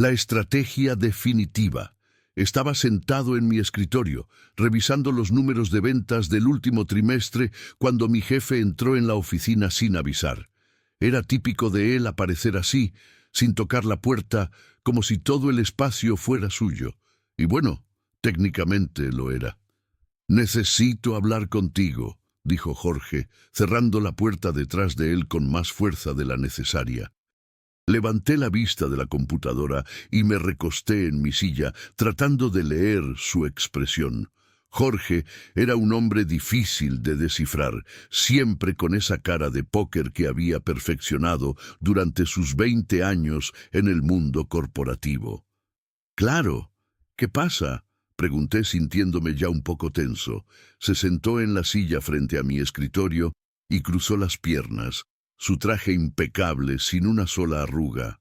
La estrategia definitiva. Estaba sentado en mi escritorio, revisando los números de ventas del último trimestre, cuando mi jefe entró en la oficina sin avisar. Era típico de él aparecer así, sin tocar la puerta, como si todo el espacio fuera suyo. Y bueno, técnicamente lo era. «Necesito hablar contigo», dijo Jorge, cerrando la puerta detrás de él con más fuerza de la necesaria. Levanté la vista de la computadora y me recosté en mi silla, tratando de leer su expresión. Jorge era un hombre difícil de descifrar, siempre con esa cara de póker que había perfeccionado durante sus 20 años en el mundo corporativo. «Claro, ¿qué pasa?», pregunté sintiéndome ya un poco tenso. Se sentó en la silla frente a mi escritorio y cruzó las piernas, su traje impecable, sin una sola arruga.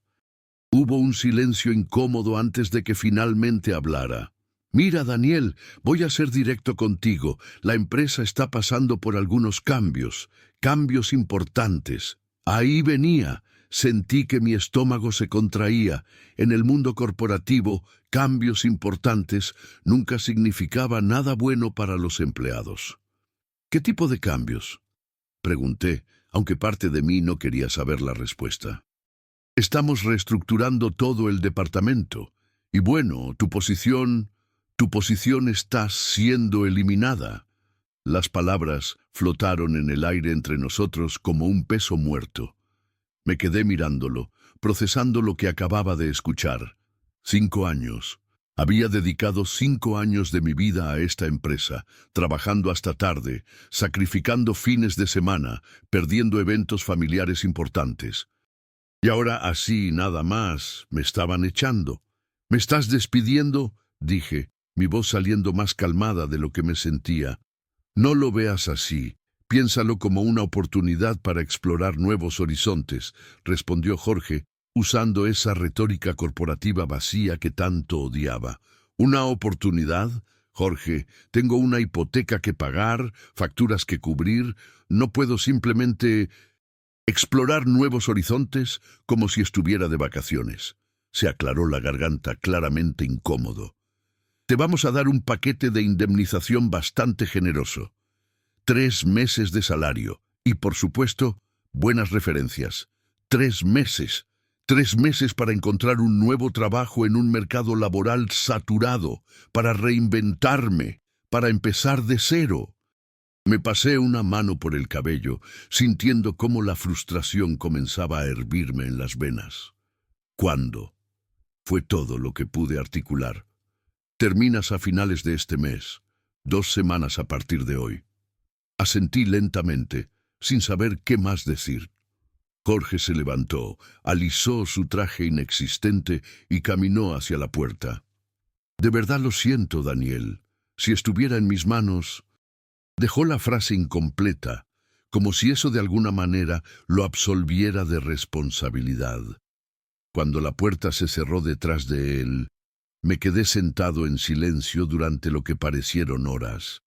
Hubo un silencio incómodo antes de que finalmente hablara. «Mira, Daniel, voy a ser directo contigo. La empresa está pasando por algunos cambios importantes. Ahí venía. Sentí que mi estómago se contraía. En el mundo corporativo, cambios importantes nunca significaba nada bueno para los empleados». «¿Qué tipo de cambios?», pregunté, aunque parte de mí no quería saber la respuesta. «Estamos reestructurando todo el departamento. Y bueno, tu posición está siendo eliminada». Las palabras flotaron en el aire entre nosotros como un peso muerto. Me quedé mirándolo, procesando lo que acababa de escuchar. 5 años. Había dedicado 5 años de mi vida a esta empresa, trabajando hasta tarde, sacrificando fines de semana, perdiendo eventos familiares importantes. Y ahora así, nada más, me estaban echando. «¿Me estás despidiendo?», dije, mi voz saliendo más calmada de lo que me sentía. «No lo veas así. Piénsalo como una oportunidad para explorar nuevos horizontes», respondió Jorge, usando esa retórica corporativa vacía que tanto odiaba. «¿Una oportunidad? Jorge, tengo una hipoteca que pagar, facturas que cubrir. No puedo simplemente explorar nuevos horizontes como si estuviera de vacaciones». Se aclaró la garganta, claramente incómodo. «Te vamos a dar un paquete de indemnización bastante generoso. 3 meses de salario y, por supuesto, buenas referencias. 3 meses. 3 meses para encontrar un nuevo trabajo en un mercado laboral saturado, para reinventarme, para empezar de cero». Me pasé una mano por el cabello, sintiendo cómo la frustración comenzaba a hervirme en las venas. «¿Cuándo?», fue todo lo que pude articular. «Terminas a finales de este mes. 2 semanas a partir de hoy». Asentí lentamente, sin saber qué más decir. Jorge se levantó, alisó su traje inexistente y caminó hacia la puerta. «De verdad lo siento, Daniel. Si estuviera en mis manos...». Dejó la frase incompleta, como si eso de alguna manera lo absolviera de responsabilidad. Cuando la puerta se cerró detrás de él, me quedé sentado en silencio durante lo que parecieron horas.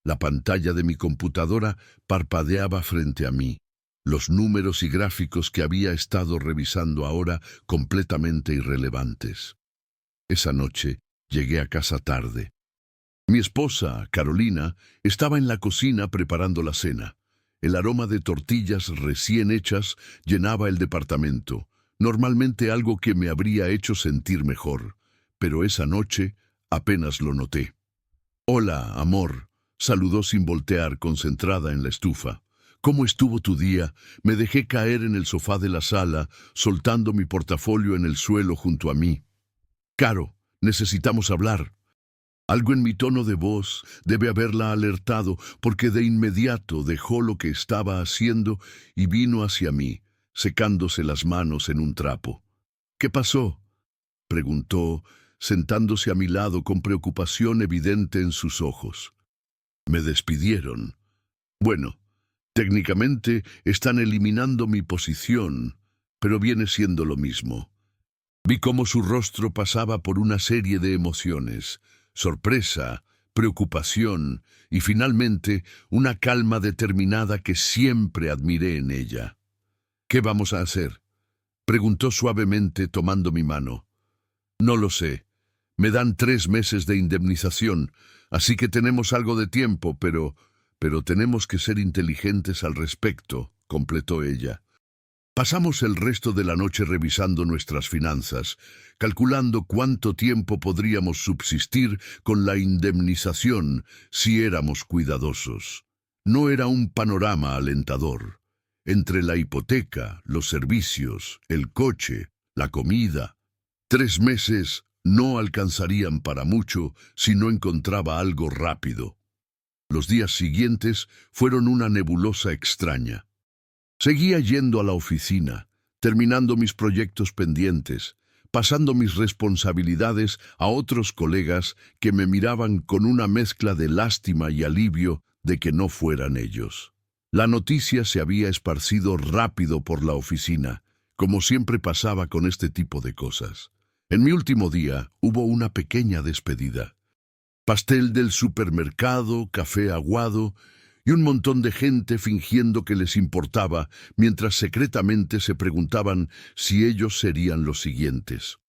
La pantalla de mi computadora parpadeaba frente a mí, los números y gráficos que había estado revisando ahora completamente irrelevantes. Esa noche llegué a casa tarde. Mi esposa, Carolina, estaba en la cocina preparando la cena. El aroma de tortillas recién hechas llenaba el departamento, normalmente algo que me habría hecho sentir mejor, pero esa noche apenas lo noté. «Hola, amor», saludó sin voltear, concentrada en la estufa. «¿Cómo estuvo tu día?». Me dejé caer en el sofá de la sala, soltando mi portafolio en el suelo junto a mí. «Caro, necesitamos hablar». Algo en mi tono de voz debe haberla alertado, porque de inmediato dejó lo que estaba haciendo y vino hacia mí, secándose las manos en un trapo. «¿Qué pasó?», preguntó, sentándose a mi lado con preocupación evidente en sus ojos. «Me despidieron. Bueno, técnicamente están eliminando mi posición, pero viene siendo lo mismo». Vi cómo su rostro pasaba por una serie de emociones: sorpresa, preocupación y finalmente una calma determinada que siempre admiré en ella. «¿Qué vamos a hacer?», preguntó suavemente tomando mi mano. No lo sé. Me dan 3 meses de indemnización, así que tenemos algo de tiempo, pero tenemos que ser inteligentes al respecto, completó ella. Pasamos el resto de la noche revisando nuestras finanzas, calculando cuánto tiempo podríamos subsistir con la indemnización si éramos cuidadosos. No era un panorama alentador. Entre la hipoteca, los servicios, el coche, la comida, 3 meses no alcanzarían para mucho si no encontraba algo rápido. Los días siguientes fueron una nebulosa extraña. Seguía yendo a la oficina, terminando mis proyectos pendientes, pasando mis responsabilidades a otros colegas que me miraban con una mezcla de lástima y alivio de que no fueran ellos. La noticia se había esparcido rápido por la oficina, como siempre pasaba con este tipo de cosas. En mi último día hubo una pequeña despedida. Pastel del supermercado, café aguado y un montón de gente fingiendo que les importaba, mientras secretamente se preguntaban si ellos serían los siguientes.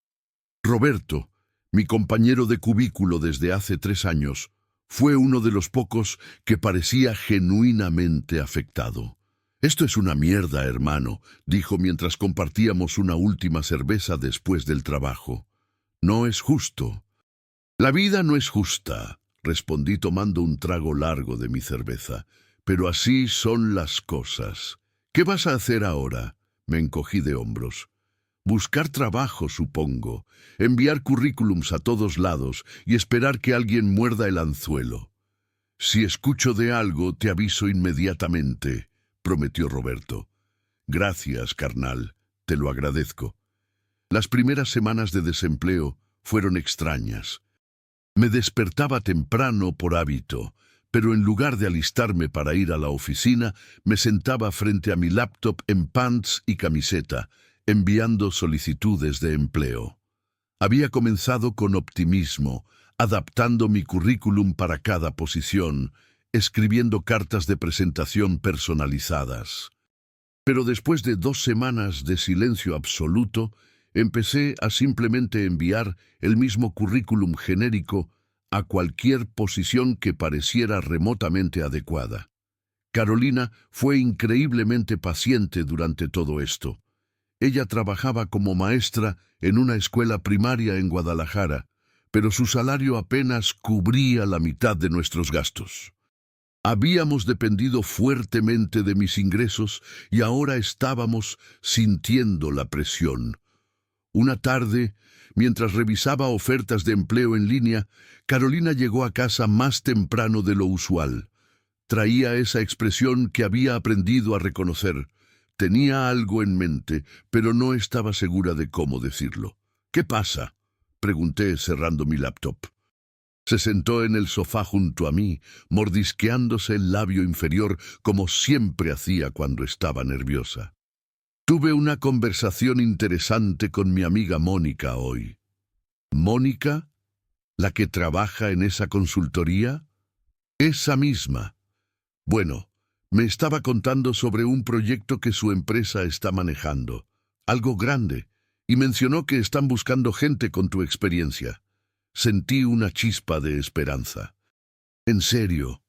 Roberto, mi compañero de cubículo desde hace 3 años, fue uno de los pocos que parecía genuinamente afectado. «Esto es una mierda, hermano», dijo mientras compartíamos una última cerveza después del trabajo. «No es justo». «La vida no es justa», respondí tomando un trago largo de mi cerveza. «Pero así son las cosas. ¿Qué vas a hacer ahora?», me encogí de hombros. «Buscar trabajo, supongo, enviar currículums a todos lados y esperar que alguien muerda el anzuelo. Si escucho de algo, te aviso inmediatamente», prometió Roberto. «Gracias, carnal, te lo agradezco». Las primeras semanas de desempleo fueron extrañas. Me despertaba temprano por hábito, pero en lugar de alistarme para ir a la oficina, me sentaba frente a mi laptop en pants y camiseta, enviando solicitudes de empleo. Había comenzado con optimismo, adaptando mi currículum para cada posición, escribiendo cartas de presentación personalizadas. Pero después de 2 semanas de silencio absoluto, empecé a simplemente enviar el mismo currículum genérico a cualquier posición que pareciera remotamente adecuada. Carolina fue increíblemente paciente durante todo esto. Ella trabajaba como maestra en una escuela primaria en Guadalajara, pero su salario apenas cubría la mitad de nuestros gastos. Habíamos dependido fuertemente de mis ingresos y ahora estábamos sintiendo la presión. Una tarde, mientras revisaba ofertas de empleo en línea, Carolina llegó a casa más temprano de lo usual. Traía esa expresión que había aprendido a reconocer. Tenía algo en mente, pero no estaba segura de cómo decirlo. «¿Qué pasa?», pregunté cerrando mi laptop. Se sentó en el sofá junto a mí, mordisqueándose el labio inferior como siempre hacía cuando estaba nerviosa. «Tuve una conversación interesante con mi amiga Mónica hoy». «¿Mónica? ¿La que trabaja en esa consultoría?» «Esa misma. Bueno, me estaba contando sobre un proyecto que su empresa está manejando, algo grande, y mencionó que están buscando gente con tu experiencia». Sentí una chispa de esperanza. «¿En serio?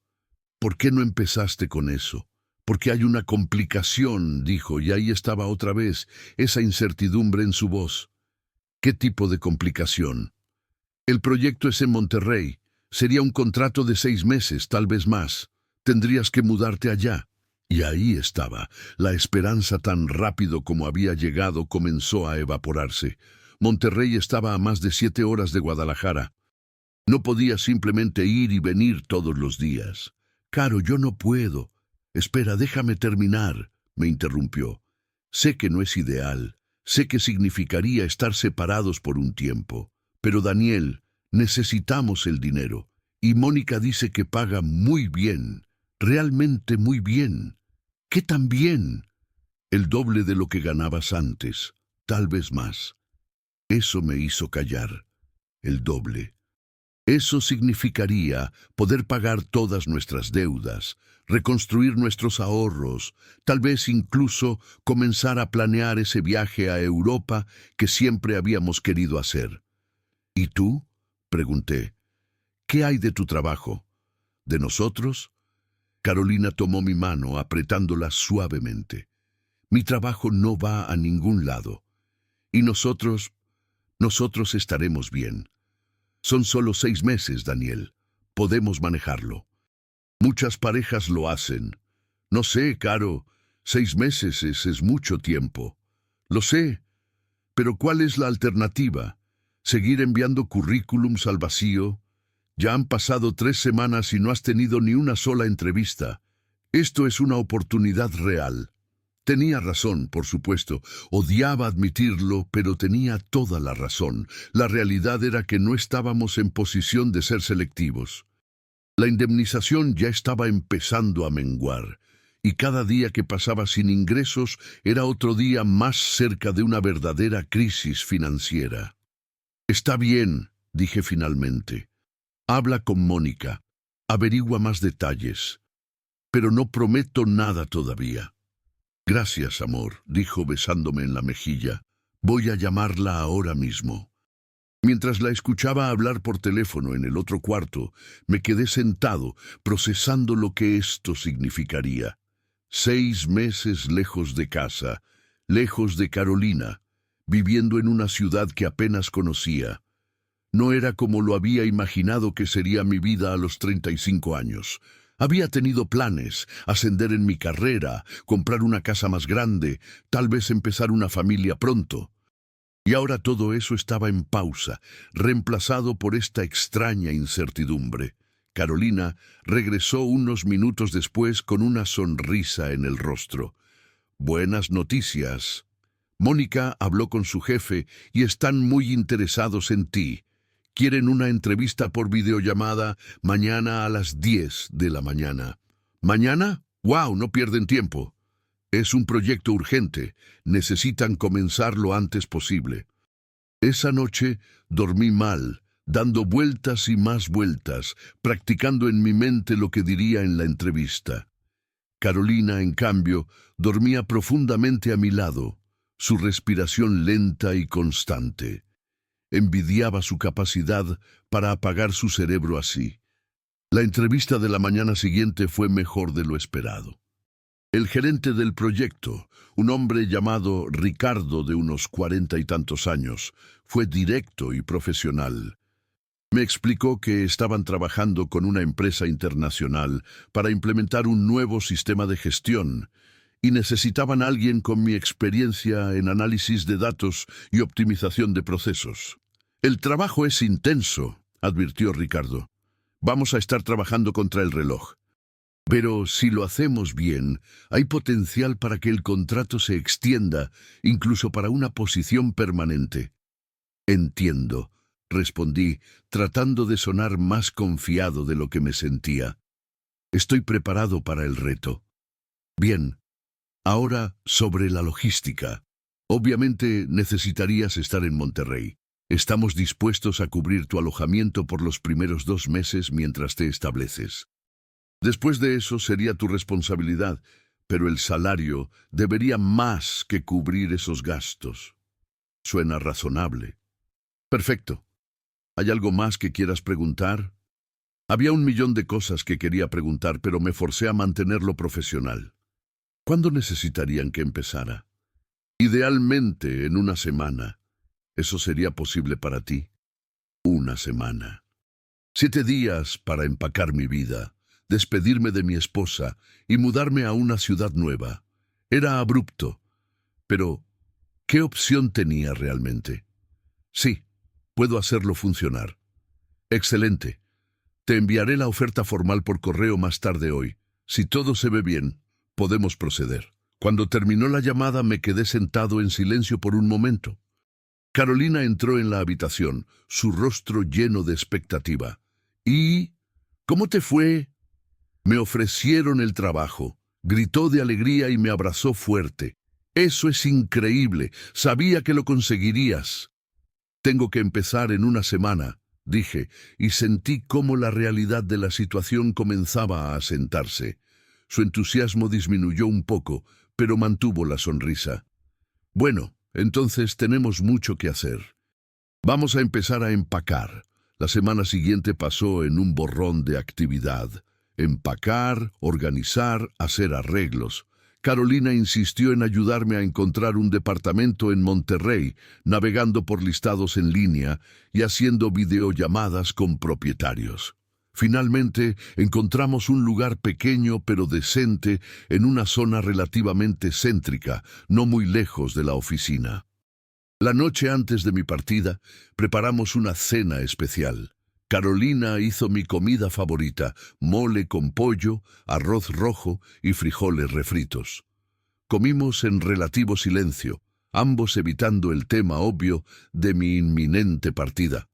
¿Por qué no empezaste con eso?». «Porque hay una complicación», dijo, y ahí estaba otra vez, esa incertidumbre en su voz. «¿Qué tipo de complicación?». «El proyecto es en Monterrey. Sería un contrato de 6 meses, tal vez más. Tendrías que mudarte allá». Y ahí estaba. La esperanza tan rápido como había llegado comenzó a evaporarse. Monterrey estaba a más de 7 horas de Guadalajara. No podía simplemente ir y venir todos los días. «Caro, yo no puedo». «Espera, déjame terminar», me interrumpió. «Sé que no es ideal. Sé que significaría estar separados por un tiempo. Pero Daniel, necesitamos el dinero. Y Mónica dice que paga muy bien. Realmente muy bien». «¿Qué tan bien?». «El doble de lo que ganabas antes. Tal vez más». Eso me hizo callar. El doble. Eso significaría poder pagar todas nuestras deudas, reconstruir nuestros ahorros, tal vez incluso comenzar a planear ese viaje a Europa que siempre habíamos querido hacer. ¿Y tú? Pregunté. ¿Qué hay de tu trabajo? ¿De nosotros? Carolina tomó mi mano, apretándola suavemente. Mi trabajo no va a ningún lado. Y nosotros estaremos bien. Son solo 6 meses, Daniel. Podemos manejarlo. Muchas parejas lo hacen. No sé, Caro, 6 meses es mucho tiempo. Lo sé, pero ¿cuál es la alternativa? ¿Seguir enviando currículums al vacío? Ya han pasado 3 semanas y no has tenido ni una sola entrevista. Esto es una oportunidad real. Tenía razón, por supuesto. Odiaba admitirlo, pero tenía toda la razón. La realidad era que no estábamos en posición de ser selectivos. La indemnización ya estaba empezando a menguar, y cada día que pasaba sin ingresos era otro día más cerca de una verdadera crisis financiera. Está bien, dije finalmente. Habla con Mónica. Averigua más detalles. Pero no prometo nada todavía. Gracias, amor, dijo besándome en la mejilla. Voy a llamarla ahora mismo. Mientras la escuchaba hablar por teléfono en el otro cuarto, me quedé sentado, procesando lo que esto significaría. 6 meses lejos de casa, lejos de Carolina, viviendo en una ciudad que apenas conocía. No era como lo había imaginado que sería mi vida a los 35 años. Había tenido planes, ascender en mi carrera, comprar una casa más grande, tal vez empezar una familia pronto. Y ahora todo eso estaba en pausa, reemplazado por esta extraña incertidumbre. Carolina regresó unos minutos después con una sonrisa en el rostro. Buenas noticias. Mónica habló con su jefe y están muy interesados en ti. Quieren una entrevista por videollamada mañana a las 10 de la mañana. ¿Mañana? ¡Wow! No pierden tiempo. Es un proyecto urgente. Necesitan comenzar lo antes posible. Esa noche dormí mal, dando vueltas y más vueltas, practicando en mi mente lo que diría en la entrevista. Carolina, en cambio, dormía profundamente a mi lado, su respiración lenta y constante. Envidiaba su capacidad para apagar su cerebro así. La entrevista de la mañana siguiente fue mejor de lo esperado. El gerente del proyecto, un hombre llamado Ricardo de unos 40 y tantos años, fue directo y profesional. Me explicó que estaban trabajando con una empresa internacional para implementar un nuevo sistema de gestión y necesitaban a alguien con mi experiencia en análisis de datos y optimización de procesos. El trabajo es intenso, advirtió Ricardo. Vamos a estar trabajando contra el reloj. Pero si lo hacemos bien, hay potencial para que el contrato se extienda, incluso para una posición permanente. Entiendo, respondí, tratando de sonar más confiado de lo que me sentía. Estoy preparado para el reto. Bien. Ahora, sobre la logística. Obviamente necesitarías estar en Monterrey. Estamos dispuestos a cubrir tu alojamiento por los primeros 2 meses mientras te estableces. Después de eso sería tu responsabilidad, pero el salario debería más que cubrir esos gastos. Suena razonable. Perfecto. ¿Hay algo más que quieras preguntar? Había 1.000.000 de cosas que quería preguntar, pero me forcé a mantenerlo profesional. ¿Cuándo necesitarían que empezara? Idealmente en una semana. ¿Eso sería posible para ti? Una semana. 7 días para empacar mi vida, despedirme de mi esposa y mudarme a una ciudad nueva. Era abrupto, pero ¿qué opción tenía realmente? Sí, puedo hacerlo funcionar. Excelente. Te enviaré la oferta formal por correo más tarde hoy. Si todo se ve bien, podemos proceder. Cuando terminó la llamada me quedé sentado en silencio por un momento. Carolina entró en la habitación, su rostro lleno de expectativa. ¿Y cómo te fue? Me ofrecieron el trabajo. Gritó de alegría y me abrazó fuerte. Eso es increíble. Sabía que lo conseguirías. Tengo que empezar en una semana, dije, y sentí cómo la realidad de la situación comenzaba a asentarse. Su entusiasmo disminuyó un poco, pero mantuvo la sonrisa. Bueno, entonces tenemos mucho que hacer. Vamos a empezar a empacar. La semana siguiente pasó en un borrón de actividad. Empacar, organizar, hacer arreglos. Carolina insistió en ayudarme a encontrar un departamento en Monterrey, navegando por listados en línea y haciendo videollamadas con propietarios. Finalmente, encontramos un lugar pequeño pero decente en una zona relativamente céntrica, no muy lejos de la oficina. La noche antes de mi partida, preparamos una cena especial. Carolina hizo mi comida favorita, mole con pollo, arroz rojo y frijoles refritos. Comimos en relativo silencio, ambos evitando el tema obvio de mi inminente partida.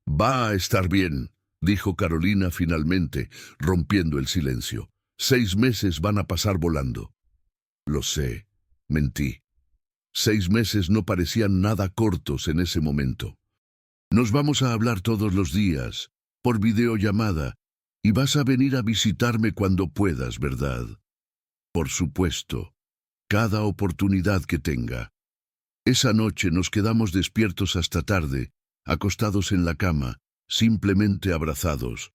«Va a estar bien», dijo Carolina finalmente, rompiendo el silencio. «6 meses van a pasar volando». «Lo sé», mentí. 6 meses no parecían nada cortos en ese momento. «Nos vamos a hablar todos los días, por videollamada, y vas a venir a visitarme cuando puedas, ¿verdad?» «Por supuesto, cada oportunidad que tenga». Esa noche nos quedamos despiertos hasta tarde, acostados en la cama, simplemente abrazados.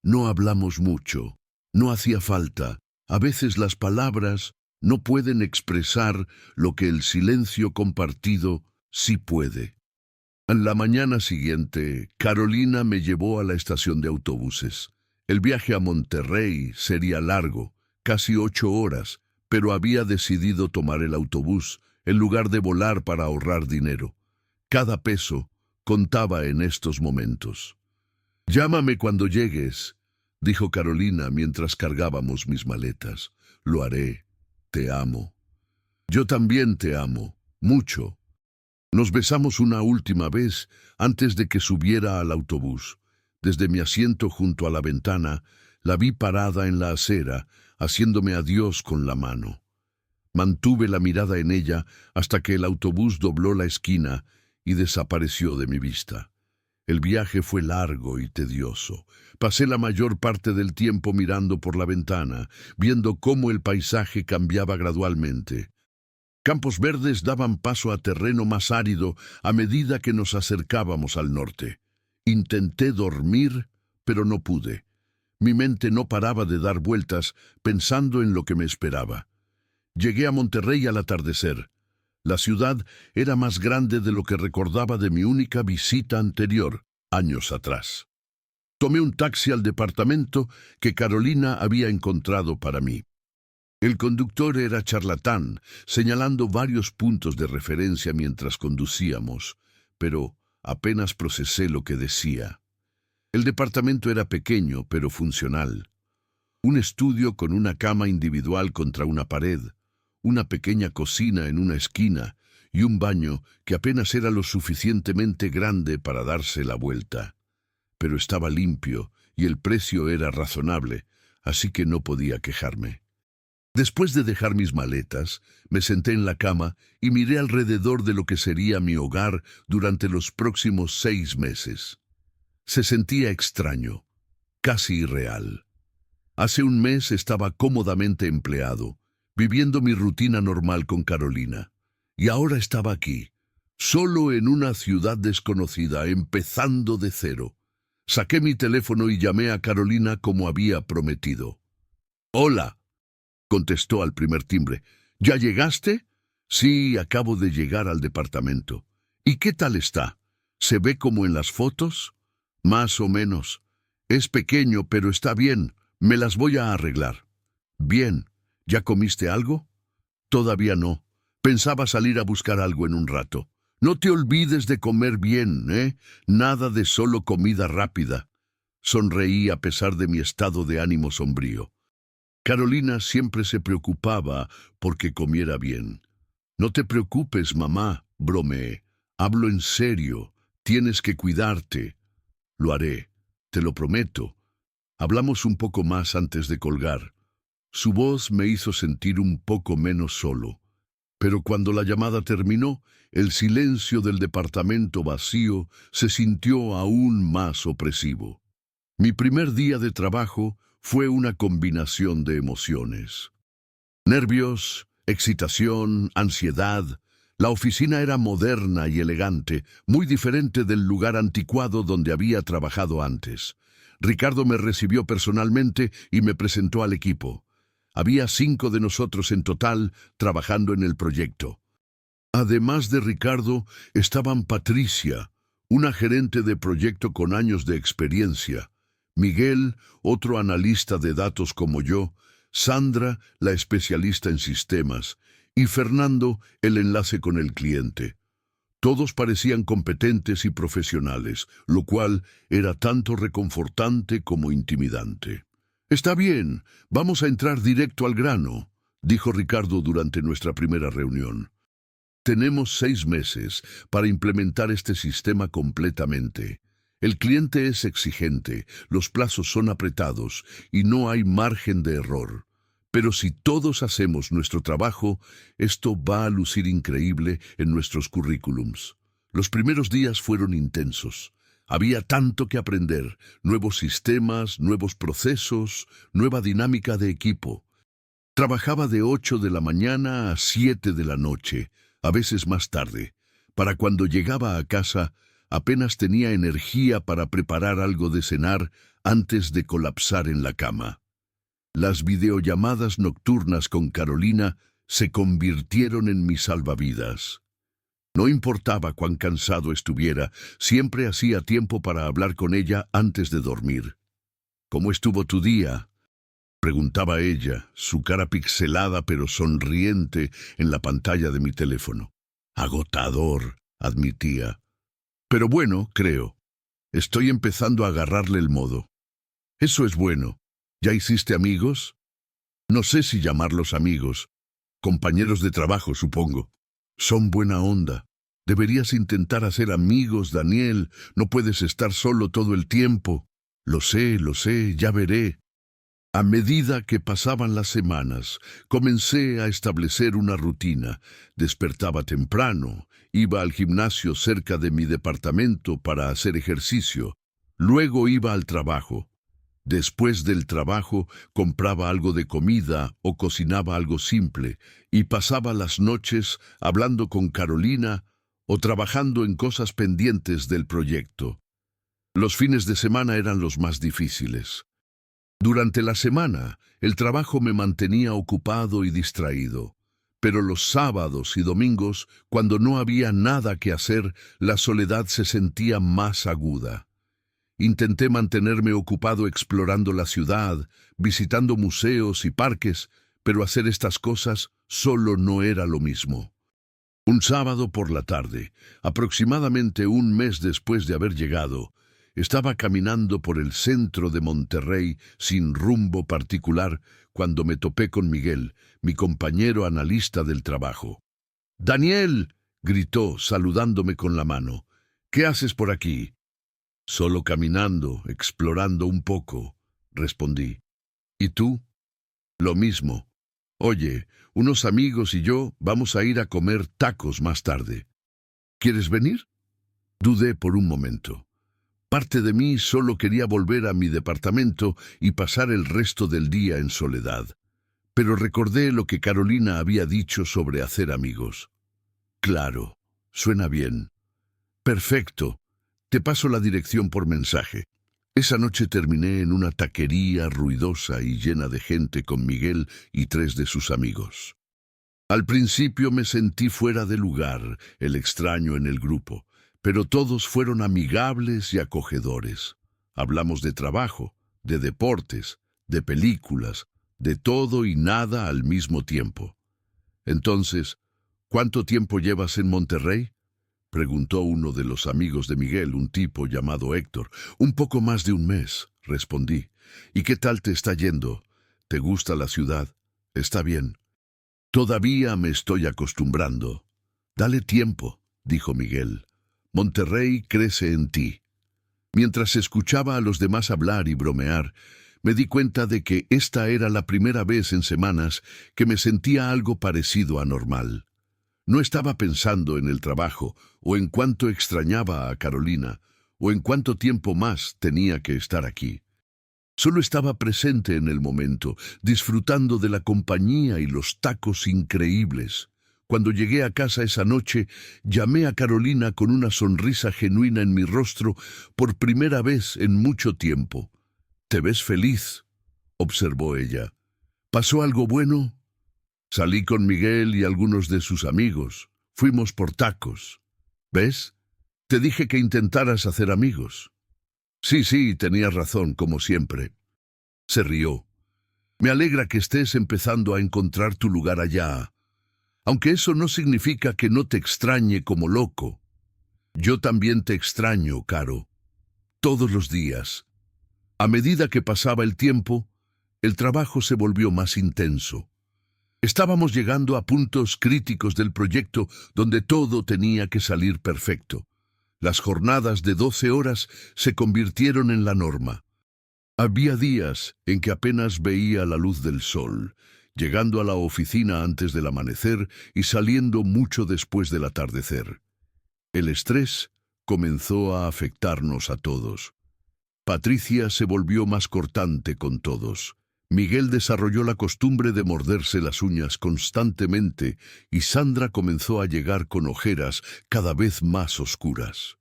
No hablamos mucho, no hacía falta. A veces las palabras no pueden expresar lo que el silencio compartido sí puede. En la mañana siguiente, Carolina me llevó a la estación de autobuses. El viaje a Monterrey sería largo, casi 8 horas, pero había decidido tomar el autobús en lugar de volar para ahorrar dinero. Cada peso contaba en estos momentos. «Llámame cuando llegues», dijo Carolina mientras cargábamos mis maletas. «Lo haré. Te amo». «Yo también te amo. Mucho». Nos besamos una última vez antes de que subiera al autobús. Desde mi asiento junto a la ventana, la vi parada en la acera, haciéndome adiós con la mano. Mantuve la mirada en ella hasta que el autobús dobló la esquina y desapareció de mi vista. El viaje fue largo y tedioso. Pasé la mayor parte del tiempo mirando por la ventana, viendo cómo el paisaje cambiaba gradualmente. Campos verdes daban paso a terreno más árido a medida que nos acercábamos al norte. Intenté dormir, pero no pude. Mi mente no paraba de dar vueltas, pensando en lo que me esperaba. Llegué a Monterrey al atardecer. La ciudad era más grande de lo que recordaba de mi única visita anterior, años atrás. Tomé un taxi al departamento que Carolina había encontrado para mí. El conductor era charlatán, señalando varios puntos de referencia mientras conducíamos, pero apenas procesé lo que decía. El departamento era pequeño, pero funcional. Un estudio con una cama individual contra una pared, una pequeña cocina en una esquina y un baño que apenas era lo suficientemente grande para darse la vuelta. Pero estaba limpio y el precio era razonable, así que no podía quejarme. Después de dejar mis maletas, me senté en la cama y miré alrededor de lo que sería mi hogar durante los próximos 6 meses. Se sentía extraño, casi irreal. Hace un mes estaba cómodamente empleado, viviendo mi rutina normal con Carolina. Y ahora estaba aquí, solo en una ciudad desconocida, empezando de cero. Saqué mi teléfono y llamé a Carolina como había prometido. «Hola», contestó al primer timbre. «¿Ya llegaste?» «Sí, acabo de llegar al departamento». «¿Y qué tal está? ¿Se ve como en las fotos?» «Más o menos. Es pequeño, pero está bien. Me las voy a arreglar». «Bien. ¿Ya comiste algo?» «Todavía no. Pensaba salir a buscar algo en un rato». «No te olvides de comer bien, ¿eh? Nada de solo comida rápida». Sonreí a pesar de mi estado de ánimo sombrío. Carolina siempre se preocupaba porque comiera bien. «No te preocupes, mamá», bromeé. «Hablo en serio. Tienes que cuidarte». «Lo haré. Te lo prometo». Hablamos un poco más antes de colgar. Su voz me hizo sentir un poco menos solo. Pero cuando la llamada terminó, el silencio del departamento vacío se sintió aún más opresivo. Mi primer día de trabajo fue una combinación de emociones. Nervios, excitación, ansiedad. La oficina era moderna y elegante, muy diferente del lugar anticuado donde había trabajado antes. Ricardo me recibió personalmente y me presentó al equipo. Había 5 de nosotros en total trabajando en el proyecto. Además de Ricardo, estaban Patricia, una gerente de proyecto con años de experiencia, Miguel, otro analista de datos como yo, Sandra, la especialista en sistemas, y Fernando, el enlace con el cliente. Todos parecían competentes y profesionales, lo cual era tanto reconfortante como intimidante. «Está bien, vamos a entrar directo al grano», dijo Ricardo durante nuestra primera reunión. «Tenemos 6 meses para implementar este sistema completamente. El cliente es exigente, los plazos son apretados y no hay margen de error. Pero si todos hacemos nuestro trabajo, esto va a lucir increíble en nuestros currículums». Los primeros días fueron intensos. Había tanto que aprender, nuevos sistemas, nuevos procesos, nueva dinámica de equipo. Trabajaba de 8 de la mañana a 7 de la noche, a veces más tarde. Para cuando llegaba a casa, apenas tenía energía para preparar algo de cenar antes de colapsar en la cama. Las videollamadas nocturnas con Carolina se convirtieron en mis salvavidas. No importaba cuán cansado estuviera, siempre hacía tiempo para hablar con ella antes de dormir. «¿Cómo estuvo tu día?», preguntaba ella, su cara pixelada pero sonriente en la pantalla de mi teléfono. «Agotador», admitía. «Pero bueno, creo. Estoy empezando a agarrarle el modo». «Eso es bueno. ¿Ya hiciste amigos?» «No sé si llamarlos amigos. Compañeros de trabajo, supongo. Son buena onda. Deberías intentar hacer amigos, Daniel. No puedes estar solo todo el tiempo». Lo sé, ya veré». A medida que pasaban las semanas, comencé a establecer una rutina. Despertaba temprano, iba al gimnasio cerca de mi departamento para hacer ejercicio. Luego iba al trabajo. Después del trabajo, compraba algo de comida o cocinaba algo simple y pasaba las noches hablando con Carolina o trabajando en cosas pendientes del proyecto. Los fines de semana eran los más difíciles. Durante la semana, el trabajo me mantenía ocupado y distraído. Pero los sábados y domingos, cuando no había nada que hacer, la soledad se sentía más aguda. Intenté mantenerme ocupado explorando la ciudad, visitando museos y parques, pero hacer estas cosas solo no era lo mismo. Un sábado por la tarde, aproximadamente un mes después de haber llegado, estaba caminando por el centro de Monterrey sin rumbo particular cuando me topé con Miguel, mi compañero analista del trabajo. «¡Daniel!», gritó, saludándome con la mano. «¿Qué haces por aquí?». «Solo caminando, explorando un poco», respondí. «¿Y tú?». «Lo mismo. Oye, unos amigos y yo vamos a ir a comer tacos más tarde. ¿Quieres venir?». Dudé por un momento. Parte de mí solo quería volver a mi departamento y pasar el resto del día en soledad. Pero recordé lo que Carolina había dicho sobre hacer amigos. «Claro, suena bien». «Perfecto. Te paso la dirección por mensaje». Esa noche terminé en una taquería ruidosa y llena de gente con Miguel y 3 de sus amigos. Al principio me sentí fuera de lugar, el extraño en el grupo, pero todos fueron amigables y acogedores. Hablamos de trabajo, de deportes, de películas, de todo y nada al mismo tiempo. Entonces, «¿Cuánto tiempo llevas en Monterrey?», preguntó uno de los amigos de Miguel, un tipo llamado Héctor. «Un poco más de un mes», respondí. «¿Y qué tal te está yendo? ¿Te gusta la ciudad? Está bien». «Todavía me estoy acostumbrando». «Dale tiempo», dijo Miguel. «Monterrey crece en ti». Mientras escuchaba a los demás hablar y bromear, me di cuenta de que esta era la primera vez en semanas que me sentía algo parecido a normal. No estaba pensando en el trabajo, o en cuánto extrañaba a Carolina, o en cuánto tiempo más tenía que estar aquí. Solo estaba presente en el momento, disfrutando de la compañía y los tacos increíbles, Cuando llegué a casa esa noche, llamé a Carolina con una sonrisa genuina en mi rostro por primera vez en mucho tiempo. «¿Te ves feliz?», observó ella. «¿Pasó algo bueno?». «Salí con Miguel y algunos de sus amigos. Fuimos por tacos. ¿Ves? Te dije que intentaras hacer amigos». Sí, tenías razón, como siempre». Se rió. «Me alegra que estés empezando a encontrar tu lugar allá. Aunque eso no significa que no te extrañe como loco. Yo también te extraño, Caro. Todos los días». A medida que pasaba el tiempo, el trabajo se volvió más intenso. Estábamos llegando a puntos críticos del proyecto donde todo tenía que salir perfecto. Las jornadas de 12 horas se convirtieron en la norma. Había días en que apenas veía la luz del sol, llegando a la oficina antes del amanecer y saliendo mucho después del atardecer. El estrés comenzó a afectarnos a todos. Patricia se volvió más cortante con todos. Miguel desarrolló la costumbre de morderse las uñas constantemente y Sandra comenzó a llegar con ojeras cada vez más oscuras.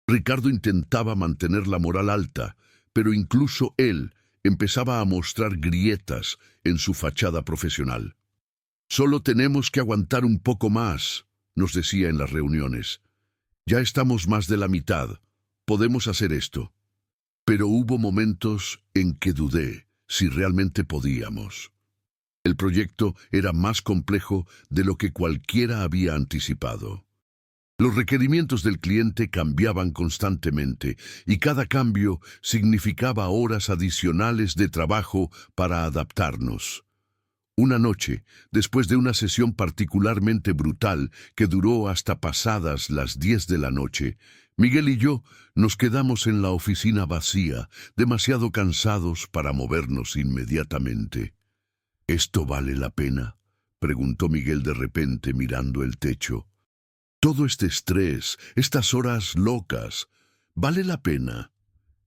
Ricardo intentaba mantener la moral alta, pero incluso él empezaba a mostrar grietas en su fachada profesional. «Solo tenemos que aguantar un poco más», nos decía en las reuniones. «Ya estamos más de la mitad. Podemos hacer esto». Pero hubo momentos en que dudé si realmente podíamos. El proyecto era más complejo de lo que cualquiera había anticipado. Los requerimientos del cliente cambiaban constantemente y cada cambio significaba horas adicionales de trabajo para adaptarnos. Una noche, después de una sesión particularmente brutal que duró hasta pasadas las 10 de la noche, Miguel y yo nos quedamos en la oficina vacía, demasiado cansados para movernos inmediatamente. «¿Esto vale la pena?», preguntó Miguel de repente mirando el techo. «Todo este estrés, estas horas locas, ¿vale la pena?».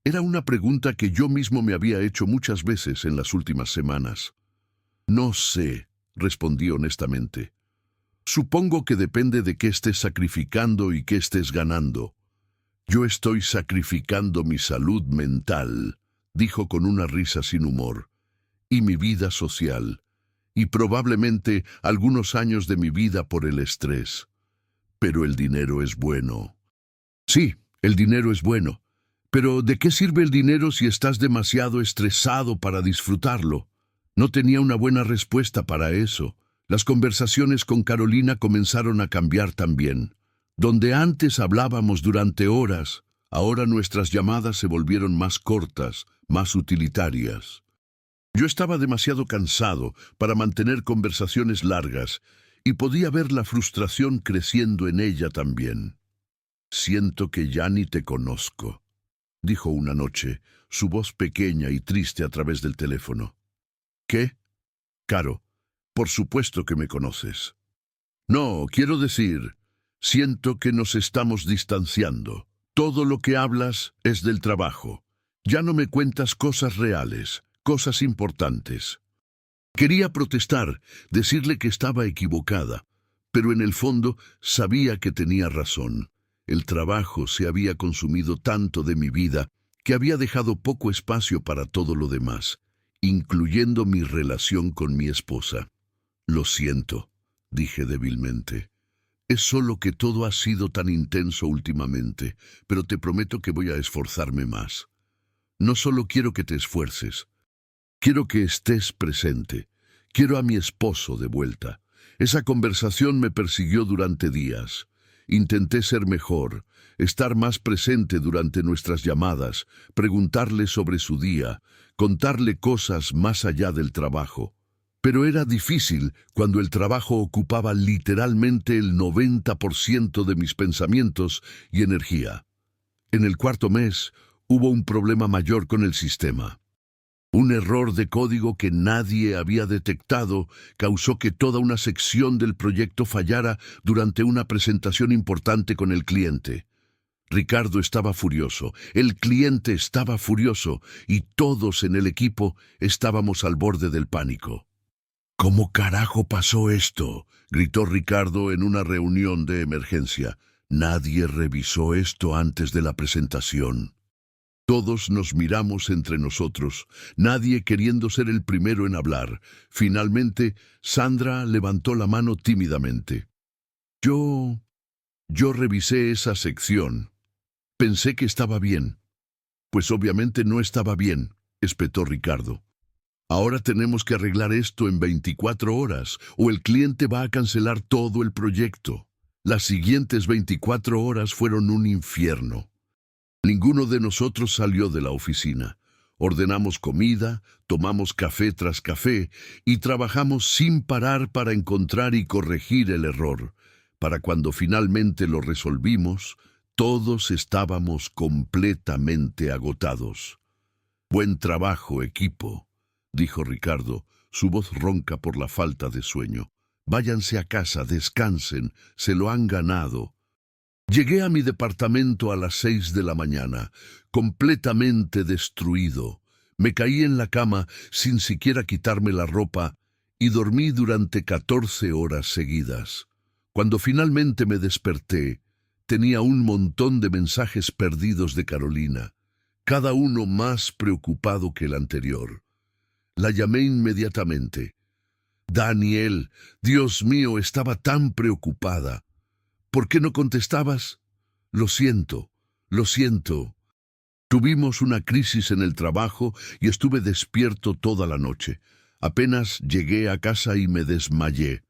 Era una pregunta que yo mismo me había hecho muchas veces en las últimas semanas. «No sé», respondí honestamente. «Supongo que depende de qué estés sacrificando y qué estés ganando». «Yo estoy sacrificando mi salud mental», dijo con una risa sin humor, «y mi vida social, y probablemente algunos años de mi vida por el estrés. Pero el dinero es bueno». «Sí, el dinero es bueno. Pero ¿de qué sirve el dinero si estás demasiado estresado para disfrutarlo?». No tenía una buena respuesta para eso. Las conversaciones con Carolina comenzaron a cambiar también. Donde antes hablábamos durante horas, ahora nuestras llamadas se volvieron más cortas, más utilitarias. Yo estaba demasiado cansado para mantener conversaciones largas y podía ver la frustración creciendo en ella también. «Siento que ya ni te conozco», dijo una noche, su voz pequeña y triste a través del teléfono. «¿Qué? Caro, por supuesto que me conoces». «No, quiero decir, siento que nos estamos distanciando. Todo lo que hablas es del trabajo. Ya no me cuentas cosas reales, cosas importantes». Quería protestar, decirle que estaba equivocada, pero en el fondo sabía que tenía razón. El trabajo se había consumido tanto de mi vida que había dejado poco espacio para todo lo demás, incluyendo mi relación con mi esposa. «Lo siento», dije débilmente. «Es solo que todo ha sido tan intenso últimamente, pero te prometo que voy a esforzarme más. No solo quiero que te esfuerces, quiero que estés presente. Quiero a mi esposo de vuelta». Esa conversación me persiguió durante días. Intenté ser mejor, estar más presente durante nuestras llamadas, preguntarle sobre su día, contarle cosas más allá del trabajo. Pero era difícil cuando el trabajo ocupaba literalmente el 90% de mis pensamientos y energía. En el cuarto mes hubo un problema mayor con el sistema. Un error de código que nadie había detectado causó que toda una sección del proyecto fallara durante una presentación importante con el cliente. Ricardo estaba furioso, el cliente estaba furioso y todos en el equipo estábamos al borde del pánico. ¿Cómo carajo pasó esto?, gritó Ricardo en una reunión de emergencia. Nadie revisó esto antes de la presentación. Todos nos miramos entre nosotros, nadie queriendo ser el primero en hablar. Finalmente, Sandra levantó la mano tímidamente. Yo revisé esa sección. Pensé que estaba bien. Pues obviamente no estaba bien, espetó Ricardo. Ahora tenemos que arreglar esto en 24 horas, o el cliente va a cancelar todo el proyecto. Las siguientes 24 horas fueron un infierno. Ninguno de nosotros salió de la oficina. Ordenamos comida, tomamos café tras café y trabajamos sin parar para encontrar y corregir el error. Para cuando finalmente lo resolvimos, todos estábamos completamente agotados. Buen trabajo, equipo, dijo Ricardo, su voz ronca por la falta de sueño. Váyanse a casa, descansen, se lo han ganado. Llegué a mi departamento a las 6 de la mañana, completamente destruido. Me caí en la cama sin siquiera quitarme la ropa y dormí durante 14 horas seguidas. Cuando finalmente me desperté, tenía un montón de mensajes perdidos de Carolina, cada uno más preocupado que el anterior. La llamé inmediatamente. Daniel, Dios mío, estaba tan preocupada. ¿Por qué no contestabas? Lo siento, lo siento. Tuvimos una crisis en el trabajo y estuve despierto toda la noche. Apenas llegué a casa y me desmayé.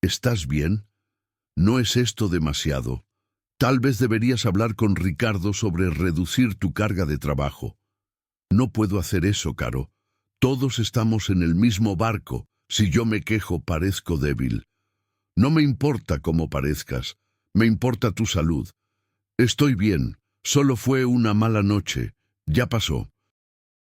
¿Estás bien? ¿No es esto demasiado? Tal vez deberías hablar con Ricardo sobre reducir tu carga de trabajo. No puedo hacer eso, Caro. Todos estamos en el mismo barco. Si yo me quejo, parezco débil. No me importa cómo parezcas. Me importa tu salud. Estoy bien. Solo fue una mala noche. Ya pasó.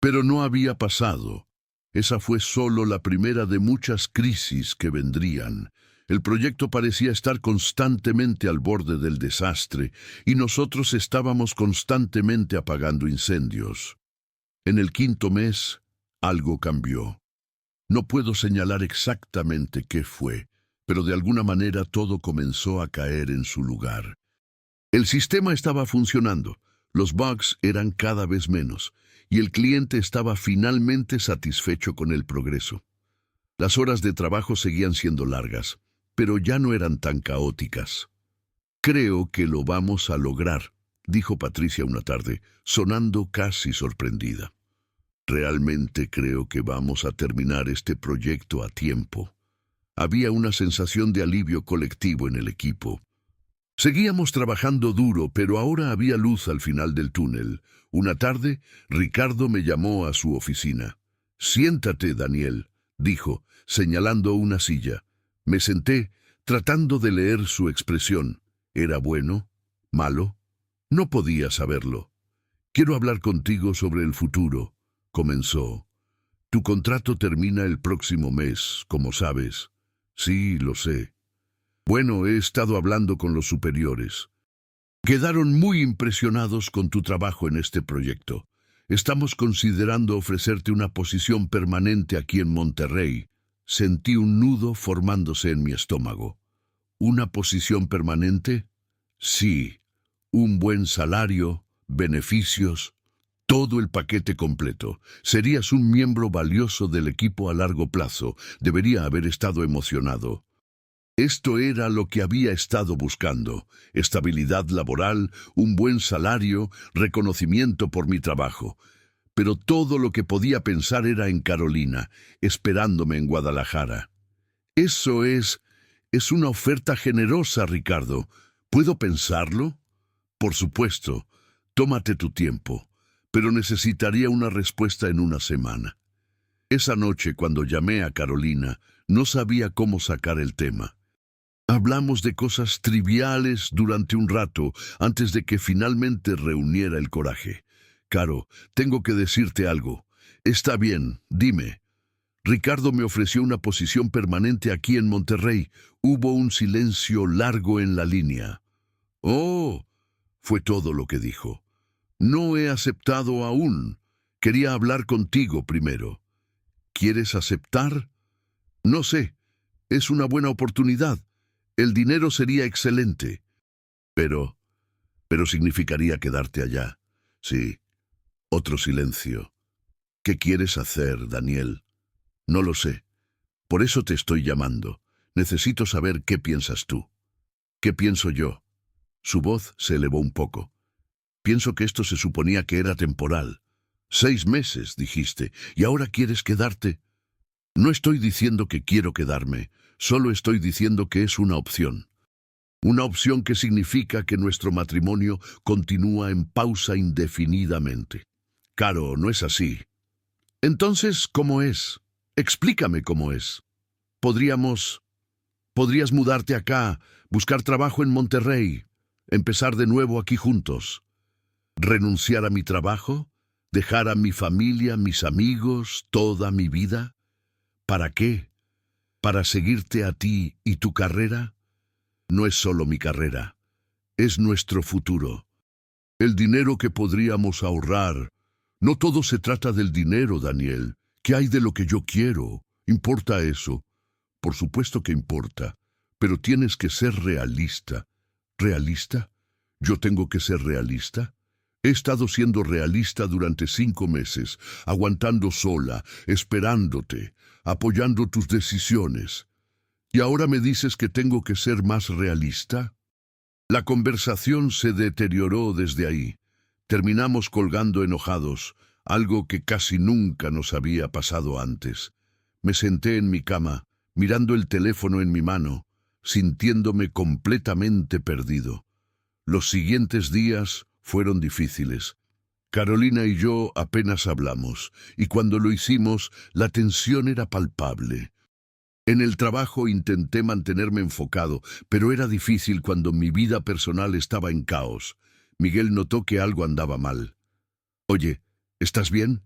Pero no había pasado. Esa fue solo la primera de muchas crisis que vendrían. El proyecto parecía estar constantemente al borde del desastre y nosotros estábamos constantemente apagando incendios. En el 5.º mes, algo cambió. No puedo señalar exactamente qué fue, pero de alguna manera todo comenzó a caer en su lugar. El sistema estaba funcionando, los bugs eran cada vez menos, y el cliente estaba finalmente satisfecho con el progreso. Las horas de trabajo seguían siendo largas, pero ya no eran tan caóticas. Creo que lo vamos a lograr, dijo Patricia una tarde, sonando casi sorprendida. Realmente creo que vamos a terminar este proyecto a tiempo. Había una sensación de alivio colectivo en el equipo. Seguíamos trabajando duro, pero ahora había luz al final del túnel. Una tarde, Ricardo me llamó a su oficina. «Siéntate, Daniel», dijo, señalando una silla. Me senté, tratando de leer su expresión. ¿Era bueno? ¿Malo? No podía saberlo. «Quiero hablar contigo sobre el futuro», comenzó. «Tu contrato termina el próximo mes, como sabes». «Sí, lo sé». «Bueno, he estado hablando con los superiores. Quedaron muy impresionados con tu trabajo en este proyecto. Estamos considerando ofrecerte una posición permanente aquí en Monterrey». Sentí un nudo formándose en mi estómago. ¿Una posición permanente? Sí. Un buen salario, beneficios, todo el paquete completo. Serías un miembro valioso del equipo a largo plazo. Debería haber estado emocionado. Esto era lo que había estado buscando: estabilidad laboral, un buen salario, reconocimiento por mi trabajo. Pero todo lo que podía pensar era en Carolina, esperándome en Guadalajara. Eso es una oferta generosa, Ricardo. ¿Puedo pensarlo? Por supuesto. Tómate tu tiempo. Pero necesitaría una respuesta en una semana. Esa noche, cuando llamé a Carolina, no sabía cómo sacar el tema. Hablamos de cosas triviales durante un rato antes de que finalmente reuniera el coraje. «Caro, tengo que decirte algo». «Está bien, dime». «Ricardo me ofreció una posición permanente aquí en Monterrey». Hubo un silencio largo en la línea. «Oh», fue todo lo que dijo. «No he aceptado aún. Quería hablar contigo primero». «¿Quieres aceptar?» No sé, es una buena oportunidad. El dinero sería excelente. Pero, pero significaría quedarte allá. Sí, otro silencio. ¿Qué quieres hacer, Daniel? No lo sé. Por eso te estoy llamando. Necesito saber qué piensas tú. ¿Qué pienso yo? Su voz se elevó un poco. Pienso que esto se suponía que era temporal. 6 meses, dijiste, y ahora quieres quedarte. No estoy diciendo que quiero quedarme, solo estoy diciendo que es una opción. Una opción que significa que nuestro matrimonio continúa en pausa indefinidamente. Caro, no es así. Entonces, ¿cómo es? Explícame cómo es. Podrías mudarte acá, buscar trabajo en Monterrey, empezar de nuevo aquí juntos. ¿Renunciar a mi trabajo? ¿Dejar a mi familia, mis amigos, toda mi vida? ¿Para qué? ¿Para seguirte a ti y tu carrera? No es solo mi carrera, es nuestro futuro. El dinero que podríamos ahorrar. No todo se trata del dinero, Daniel. ¿Qué hay de lo que yo quiero? ¿Importa eso? Por supuesto que importa, pero tienes que ser realista. ¿Realista? ¿Yo tengo que ser realista? He estado siendo realista durante 5 meses, aguantando sola, esperándote, apoyando tus decisiones. ¿Y ahora me dices que tengo que ser más realista? La conversación se deterioró desde ahí. Terminamos colgando enojados, algo que casi nunca nos había pasado antes. Me senté en mi cama, mirando el teléfono en mi mano, sintiéndome completamente perdido. Los siguientes días fueron difíciles. Carolina y yo apenas hablamos, y cuando lo hicimos, la tensión era palpable. En el trabajo intenté mantenerme enfocado, pero era difícil cuando mi vida personal estaba en caos. Miguel notó que algo andaba mal. «Oye, ¿estás bien?»,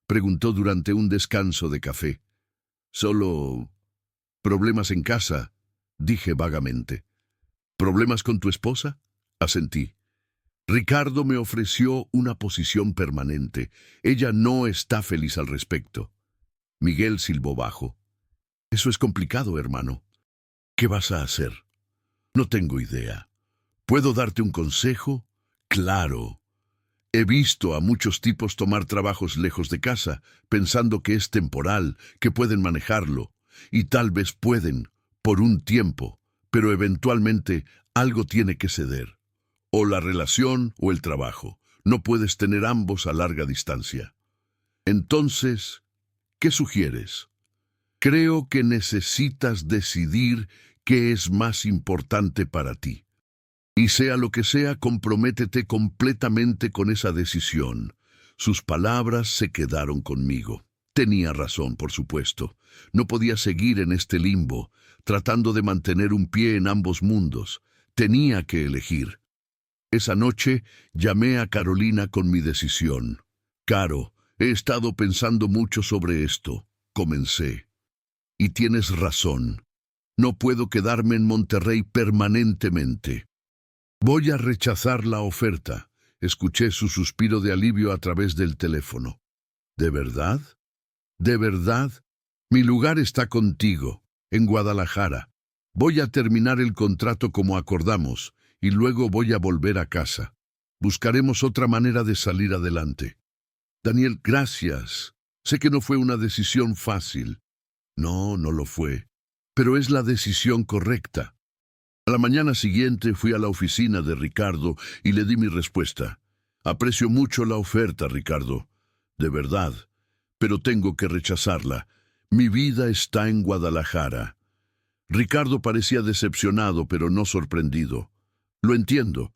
preguntó durante un descanso de café. «Solo problemas en casa», dije vagamente. «¿Problemas con tu esposa?», asentí. «Ricardo me ofreció una posición permanente. Ella no está feliz al respecto». Miguel silbó bajo. «Eso es complicado, hermano. ¿Qué vas a hacer?». «No tengo idea. ¿Puedo darte un consejo?». «Claro. He visto a muchos tipos tomar trabajos lejos de casa, pensando que es temporal, que pueden manejarlo, y tal vez pueden, por un tiempo, pero eventualmente algo tiene que ceder. O la relación o el trabajo. No puedes tener ambos a larga distancia. Entonces, ¿qué sugieres?». «Creo que necesitas decidir qué es más importante para ti. Y sea lo que sea, comprométete completamente con esa decisión». Sus palabras se quedaron conmigo. Tenía razón, por supuesto. No podía seguir en este limbo, tratando de mantener un pie en ambos mundos. Tenía que elegir. Esa noche llamé a Carolina con mi decisión. «Caro, he estado pensando mucho sobre esto», comencé. «Y tienes razón. No puedo quedarme en Monterrey permanentemente. Voy a rechazar la oferta». Escuché su suspiro de alivio a través del teléfono. «¿De verdad? ¿De verdad? Mi lugar está contigo, en Guadalajara. Voy a terminar el contrato como acordamos, y luego voy a volver a casa. Buscaremos otra manera de salir adelante». «Daniel, gracias. Sé que no fue una decisión fácil». «No, no lo fue. Pero es la decisión correcta». A la mañana siguiente fui a la oficina de Ricardo y le di mi respuesta. «Aprecio mucho la oferta, Ricardo. De verdad. Pero tengo que rechazarla. Mi vida está en Guadalajara». Ricardo parecía decepcionado, pero no sorprendido. «Lo entiendo.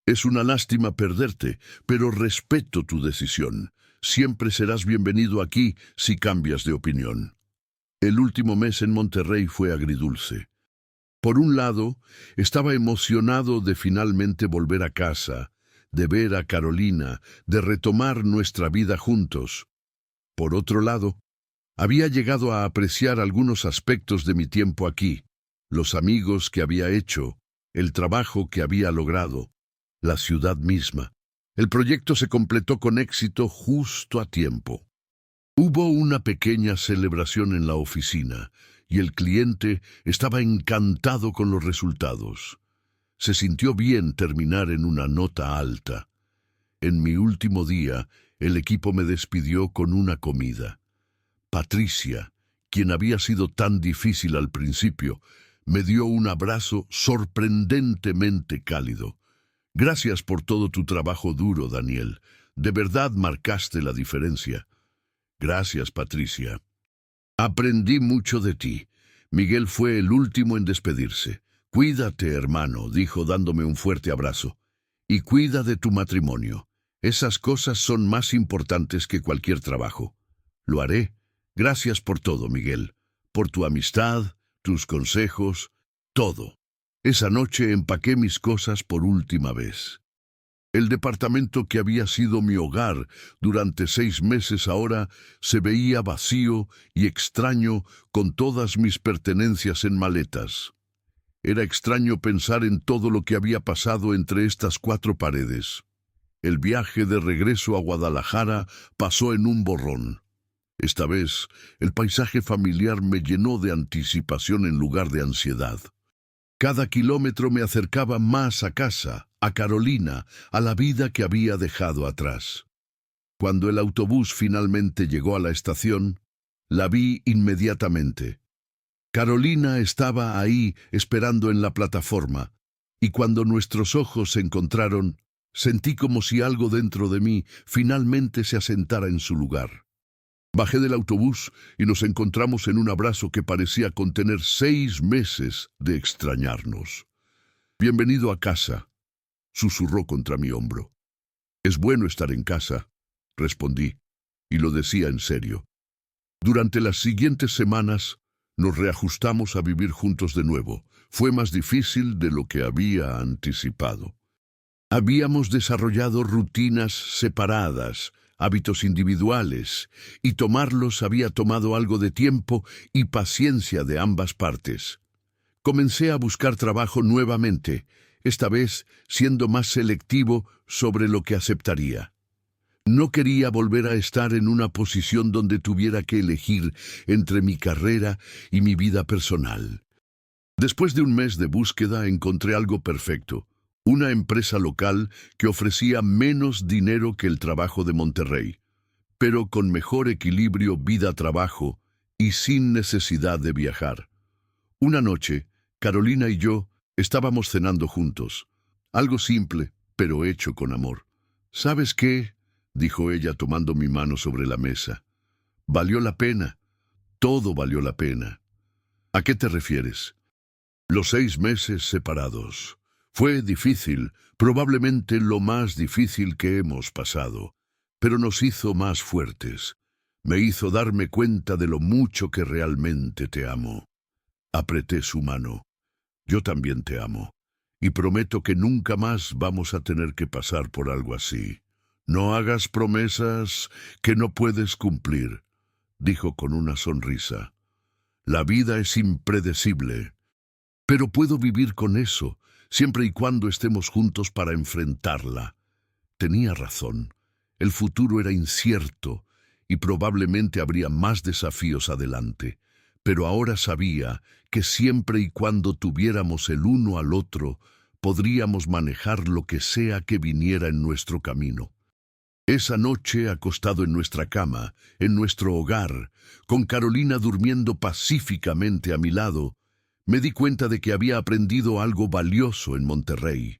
Es una lástima perderte, pero respeto tu decisión. Siempre serás bienvenido aquí si cambias de opinión». El último mes en Monterrey fue agridulce. Por un lado, estaba emocionado de finalmente volver a casa, de ver a Carolina, de retomar nuestra vida juntos. Por otro lado, había llegado a apreciar algunos aspectos de mi tiempo aquí, los amigos que había hecho, el trabajo que había logrado, la ciudad misma. El proyecto se completó con éxito justo a tiempo. Hubo una pequeña celebración en la oficina, y el cliente estaba encantado con los resultados. Se sintió bien terminar en una nota alta. En mi último día, el equipo me despidió con una comida. Patricia, quien había sido tan difícil al principio, me dio un abrazo sorprendentemente cálido. Gracias por todo tu trabajo duro, Daniel. De verdad marcaste la diferencia. Gracias, Patricia. Aprendí mucho de ti. Miguel fue el último en despedirse. Cuídate, hermano, dijo dándome un fuerte abrazo. Y cuida de tu matrimonio. Esas cosas son más importantes que cualquier trabajo. Lo haré. Gracias por todo, Miguel. Por tu amistad, tus consejos, todo. Esa noche empaqué mis cosas por última vez. El departamento que había sido mi hogar durante 6 meses ahora se veía vacío y extraño con todas mis pertenencias en maletas. Era extraño pensar en todo lo que había pasado entre estas 4 paredes. El viaje de regreso a Guadalajara pasó en un borrón. Esta vez, el paisaje familiar me llenó de anticipación en lugar de ansiedad. Cada kilómetro me acercaba más a casa, a Carolina, a la vida que había dejado atrás. Cuando el autobús finalmente llegó a la estación, la vi inmediatamente. Carolina estaba ahí esperando en la plataforma, y cuando nuestros ojos se encontraron, sentí como si algo dentro de mí finalmente se asentara en su lugar. Bajé del autobús y nos encontramos en un abrazo que parecía contener 6 meses de extrañarnos. «Bienvenido a casa», susurró contra mi hombro. «Es bueno estar en casa», respondí, y lo decía en serio. Durante las siguientes semanas nos reajustamos a vivir juntos de nuevo. Fue más difícil de lo que había anticipado. Habíamos desarrollado rutinas separadas, hábitos individuales, y tomarlos había tomado algo de tiempo y paciencia de ambas partes. Comencé a buscar trabajo nuevamente, esta vez siendo más selectivo sobre lo que aceptaría. No quería volver a estar en una posición donde tuviera que elegir entre mi carrera y mi vida personal. Después de un mes de búsqueda encontré algo perfecto. Una empresa local que ofrecía menos dinero que el trabajo de Monterrey, pero con mejor equilibrio vida-trabajo y sin necesidad de viajar. Una noche, Carolina y yo estábamos cenando juntos. Algo simple, pero hecho con amor. «¿Sabes qué?», dijo ella tomando mi mano sobre la mesa. «Valió la pena. Todo valió la pena». «¿A qué te refieres?» «Los 6 meses separados. Fue difícil, probablemente lo más difícil que hemos pasado, pero nos hizo más fuertes. Me hizo darme cuenta de lo mucho que realmente te amo». Apreté su mano. «Yo también te amo, y prometo que nunca más vamos a tener que pasar por algo así. No hagas promesas que no puedes cumplir», dijo con una sonrisa. «La vida es impredecible, pero puedo vivir con eso, siempre y cuando estemos juntos para enfrentarla». Tenía razón. El futuro era incierto y probablemente habría más desafíos adelante, pero ahora sabía que siempre y cuando tuviéramos el uno al otro, podríamos manejar lo que sea que viniera en nuestro camino. Esa noche, acostado en nuestra cama, en nuestro hogar, con Carolina durmiendo pacíficamente a mi lado, me di cuenta de que había aprendido algo valioso en Monterrey.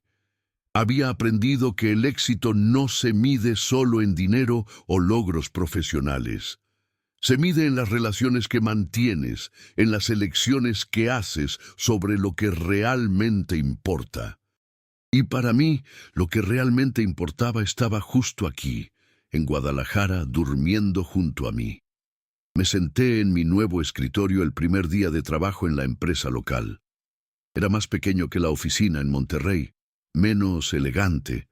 Había aprendido que el éxito no se mide solo en dinero o logros profesionales. Se mide en las relaciones que mantienes, en las elecciones que haces sobre lo que realmente importa. Y para mí, lo que realmente importaba estaba justo aquí, en Guadalajara, durmiendo junto a mí. Me senté en mi nuevo escritorio el primer día de trabajo en la empresa local. Era más pequeño que la oficina en Monterrey, menos elegante,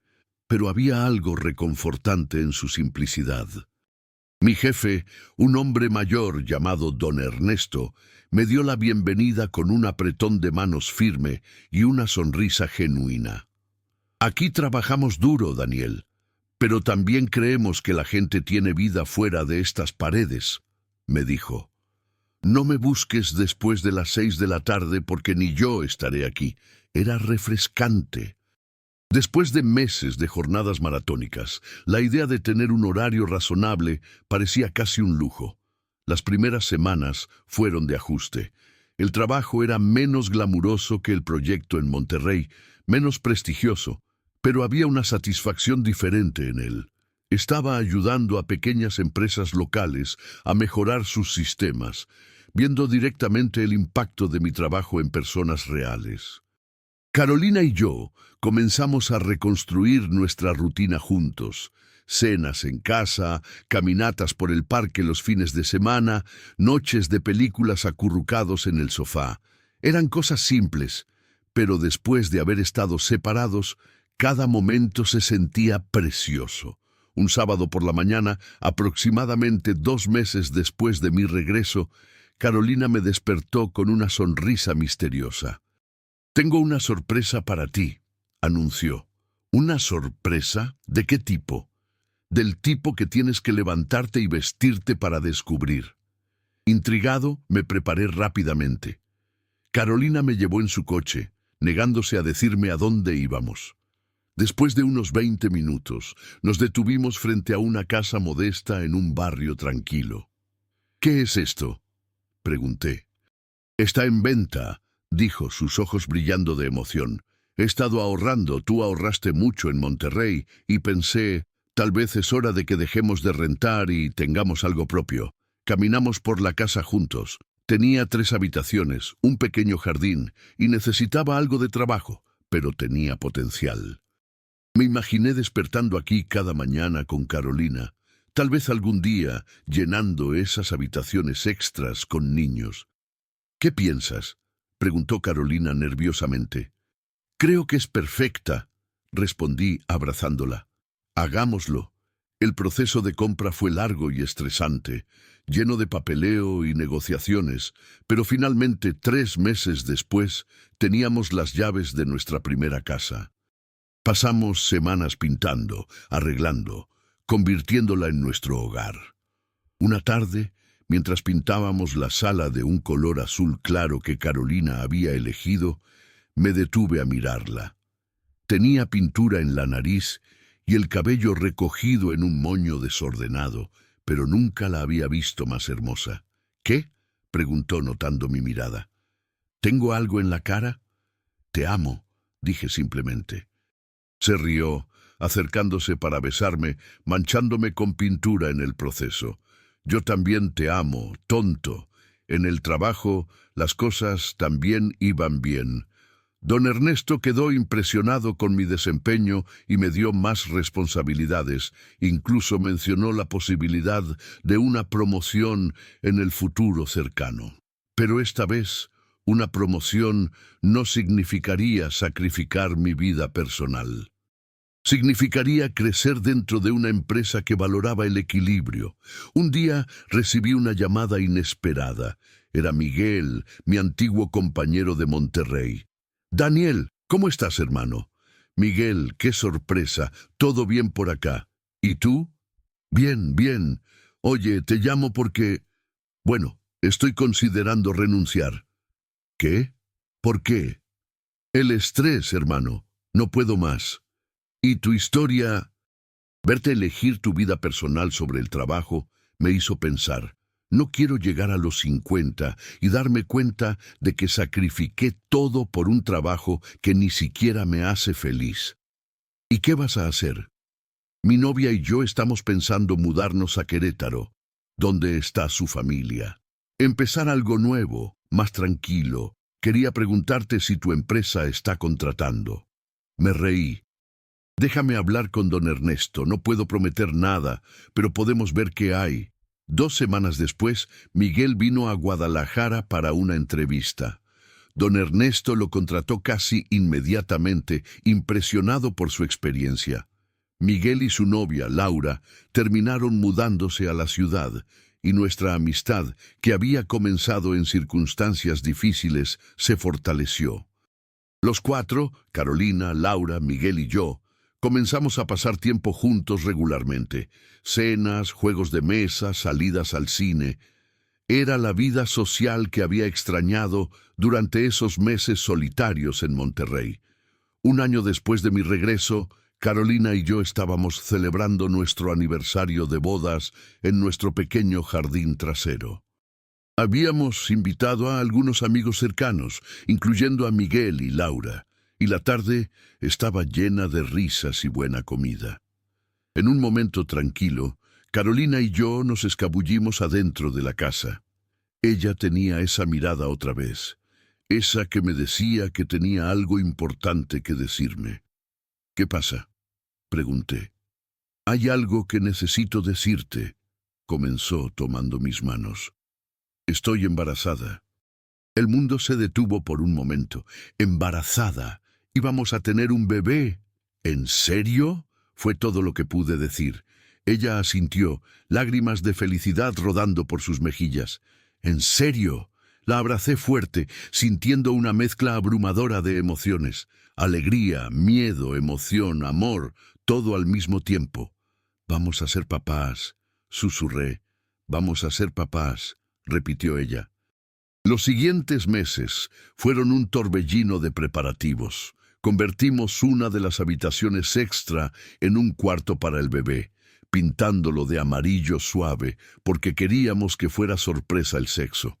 pero había algo reconfortante en su simplicidad. Mi jefe, un hombre mayor llamado don Ernesto, me dio la bienvenida con un apretón de manos firme y una sonrisa genuina. «Aquí trabajamos duro, Daniel, pero también creemos que la gente tiene vida fuera de estas paredes», me dijo. No me busques después de las 6 de la tarde porque ni yo estaré aquí. Era refrescante. Después de meses de jornadas maratónicas, la idea de tener un horario razonable parecía casi un lujo. Las primeras semanas fueron de ajuste. El trabajo era menos glamuroso que el proyecto en Monterrey, menos prestigioso, pero había una satisfacción diferente en él. Estaba ayudando a pequeñas empresas locales a mejorar sus sistemas, viendo directamente el impacto de mi trabajo en personas reales. Carolina y yo comenzamos a reconstruir nuestra rutina juntos. Cenas en casa, caminatas por el parque los fines de semana, noches de películas acurrucados en el sofá. Eran cosas simples, pero después de haber estado separados, cada momento se sentía precioso. Un sábado por la mañana, aproximadamente 2 meses después de mi regreso, Carolina me despertó con una sonrisa misteriosa. «Tengo una sorpresa para ti», anunció. «¿Una sorpresa? ¿De qué tipo?» «Del tipo que tienes que levantarte y vestirte para descubrir». Intrigado, me preparé rápidamente. Carolina me llevó en su coche, negándose a decirme a dónde íbamos. Después de unos 20 minutos, nos detuvimos frente a una casa modesta en un barrio tranquilo. «¿Qué es esto?», pregunté. «Está en venta», dijo, sus ojos brillando de emoción. «He estado ahorrando, tú ahorraste mucho en Monterrey, y pensé, tal vez es hora de que dejemos de rentar y tengamos algo propio». Caminamos por la casa juntos. Tenía 3 habitaciones, un pequeño jardín, y necesitaba algo de trabajo, pero tenía potencial. Me imaginé despertando aquí cada mañana con Carolina, tal vez algún día llenando esas habitaciones extras con niños. «¿Qué piensas?», preguntó Carolina nerviosamente. «Creo que es perfecta», respondí abrazándola. «Hagámoslo». El proceso de compra fue largo y estresante, lleno de papeleo y negociaciones, pero finalmente 3 meses después teníamos las llaves de nuestra primera casa. Pasamos semanas pintando, arreglando, convirtiéndola en nuestro hogar. Una tarde, mientras pintábamos la sala de un color azul claro que Carolina había elegido, me detuve a mirarla. Tenía pintura en la nariz y el cabello recogido en un moño desordenado, pero nunca la había visto más hermosa. «¿Qué?», preguntó notando mi mirada. «¿Tengo algo en la cara?». «Te amo», dije simplemente. Se rió, acercándose para besarme, manchándome con pintura en el proceso. «Yo también te amo, tonto». En el trabajo, las cosas también iban bien. Don Ernesto quedó impresionado con mi desempeño y me dio más responsabilidades. Incluso mencionó la posibilidad de una promoción en el futuro cercano. Pero esta vez, una promoción no significaría sacrificar mi vida personal. Significaría crecer dentro de una empresa que valoraba el equilibrio. Un día recibí una llamada inesperada. Era Miguel, mi antiguo compañero de Monterrey. «Daniel, ¿cómo estás, hermano?». «Miguel, qué sorpresa. Todo bien por acá. ¿Y tú?». «Bien, bien. Oye, te llamo porque... Bueno, estoy considerando renunciar». «¿Qué? ¿Por qué?». «El estrés, hermano. No puedo más». «¿Y tu historia?». Verte elegir tu vida personal sobre el trabajo me hizo pensar. No quiero llegar a los 50 y darme cuenta de que sacrifiqué todo por un trabajo que ni siquiera me hace feliz. «¿Y qué vas a hacer?». «Mi novia y yo estamos pensando mudarnos a Querétaro, donde está su familia. Empezar algo nuevo, más tranquilo. Quería preguntarte si tu empresa está contratando». Me reí. «Déjame hablar con don Ernesto, no puedo prometer nada, pero podemos ver qué hay». 2 semanas después, Miguel vino a Guadalajara para una entrevista. Don Ernesto lo contrató casi inmediatamente, impresionado por su experiencia. Miguel y su novia, Laura, terminaron mudándose a la ciudad, y nuestra amistad, que había comenzado en circunstancias difíciles, se fortaleció. Los 4, Carolina, Laura, Miguel y yo, comenzamos a pasar tiempo juntos regularmente. Cenas, juegos de mesa, salidas al cine. Era la vida social que había extrañado durante esos meses solitarios en Monterrey. Un año después de mi regreso, Carolina y yo estábamos celebrando nuestro aniversario de bodas en nuestro pequeño jardín trasero. Habíamos invitado a algunos amigos cercanos, incluyendo a Miguel y Laura, y la tarde estaba llena de risas y buena comida. En un momento tranquilo, Carolina y yo nos escabullimos adentro de la casa. Ella tenía esa mirada otra vez, esa que me decía que tenía algo importante que decirme. «¿Qué pasa?», pregunté. «Hay algo que necesito decirte», comenzó tomando mis manos. «Estoy embarazada». El mundo se detuvo por un momento. «¿Embarazada? ¿Íbamos a tener un bebé? ¿En serio?», fue todo lo que pude decir. Ella asintió, lágrimas de felicidad rodando por sus mejillas. «¿En serio?». La abracé fuerte, sintiendo una mezcla abrumadora de emociones. Alegría, miedo, emoción, amor, todo al mismo tiempo. «Vamos a ser papás», susurré. «Vamos a ser papás», repitió ella. Los siguientes meses fueron un torbellino de preparativos. Convertimos una de las habitaciones extra en un cuarto para el bebé, pintándolo de amarillo suave porque queríamos que fuera sorpresa el sexo.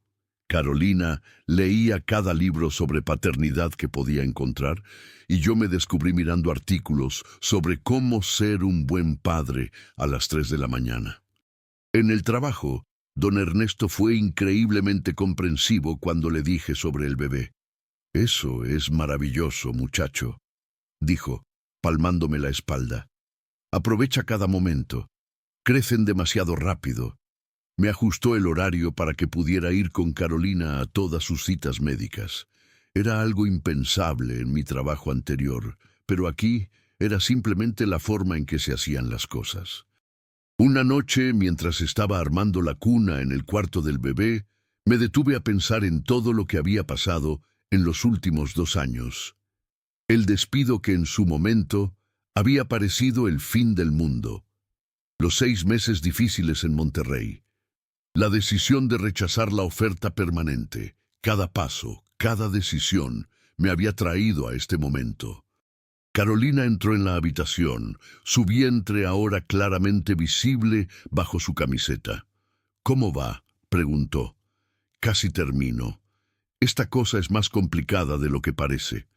Carolina leía cada libro sobre paternidad que podía encontrar y yo me descubrí mirando artículos sobre cómo ser un buen padre a las 3 de la mañana. En el trabajo, don Ernesto fue increíblemente comprensivo cuando le dije sobre el bebé. «Eso es maravilloso, muchacho», dijo, palmándome la espalda. «Aprovecha cada momento. Crecen demasiado rápido». Me ajustó el horario para que pudiera ir con Carolina a todas sus citas médicas. Era algo impensable en mi trabajo anterior, pero aquí era simplemente la forma en que se hacían las cosas. Una noche, mientras estaba armando la cuna en el cuarto del bebé, me detuve a pensar en todo lo que había pasado en los últimos 2 años. El despido que en su momento había parecido el fin del mundo. Los 6 meses difíciles en Monterrey. La decisión de rechazar la oferta permanente. Cada paso, cada decisión, me había traído a este momento. Carolina entró en la habitación, su vientre ahora claramente visible bajo su camiseta. «¿Cómo va?», preguntó. «Casi termino. Esta cosa es más complicada de lo que parece».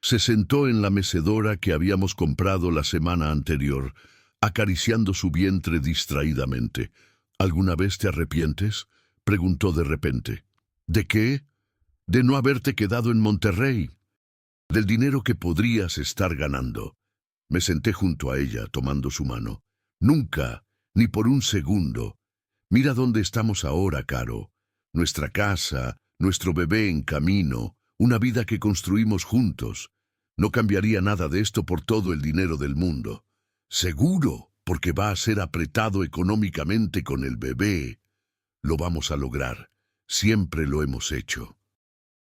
Se sentó en la mecedora que habíamos comprado la semana anterior, acariciando su vientre distraídamente. «¿Alguna vez te arrepientes?», preguntó de repente. «¿De qué?». «De no haberte quedado en Monterrey. Del dinero que podrías estar ganando». Me senté junto a ella, tomando su mano. «Nunca, ni por un segundo. Mira dónde estamos ahora, Caro. Nuestra casa, nuestro bebé en camino, una vida que construimos juntos. No cambiaría nada de esto por todo el dinero del mundo. Seguro, porque va a ser apretado económicamente con el bebé. Lo vamos a lograr. Siempre lo hemos hecho».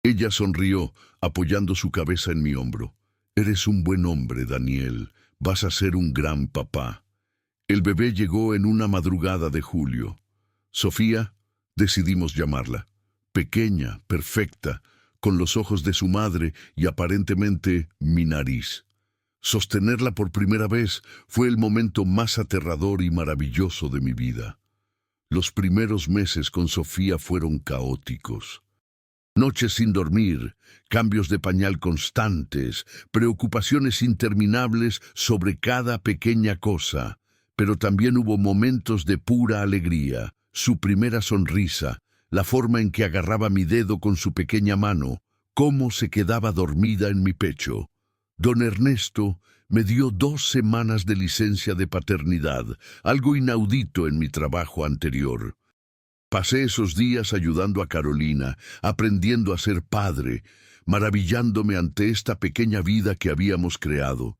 Ella sonrió, apoyando su cabeza en mi hombro. «Eres un buen hombre, Daniel. Vas a ser un gran papá». El bebé llegó en una madrugada de julio. Sofía, decidimos llamarla. Pequeña, perfecta, con los ojos de su madre y aparentemente mi nariz. Sostenerla por primera vez fue el momento más aterrador y maravilloso de mi vida. Los primeros meses con Sofía fueron caóticos. Noches sin dormir, cambios de pañal constantes, preocupaciones interminables sobre cada pequeña cosa, pero también hubo momentos de pura alegría, su primera sonrisa, la forma en que agarraba mi dedo con su pequeña mano, cómo se quedaba dormida en mi pecho. Don Ernesto me dio 2 semanas de licencia de paternidad, algo inaudito en mi trabajo anterior. Pasé esos días ayudando a Carolina, aprendiendo a ser padre, maravillándome ante esta pequeña vida que habíamos creado.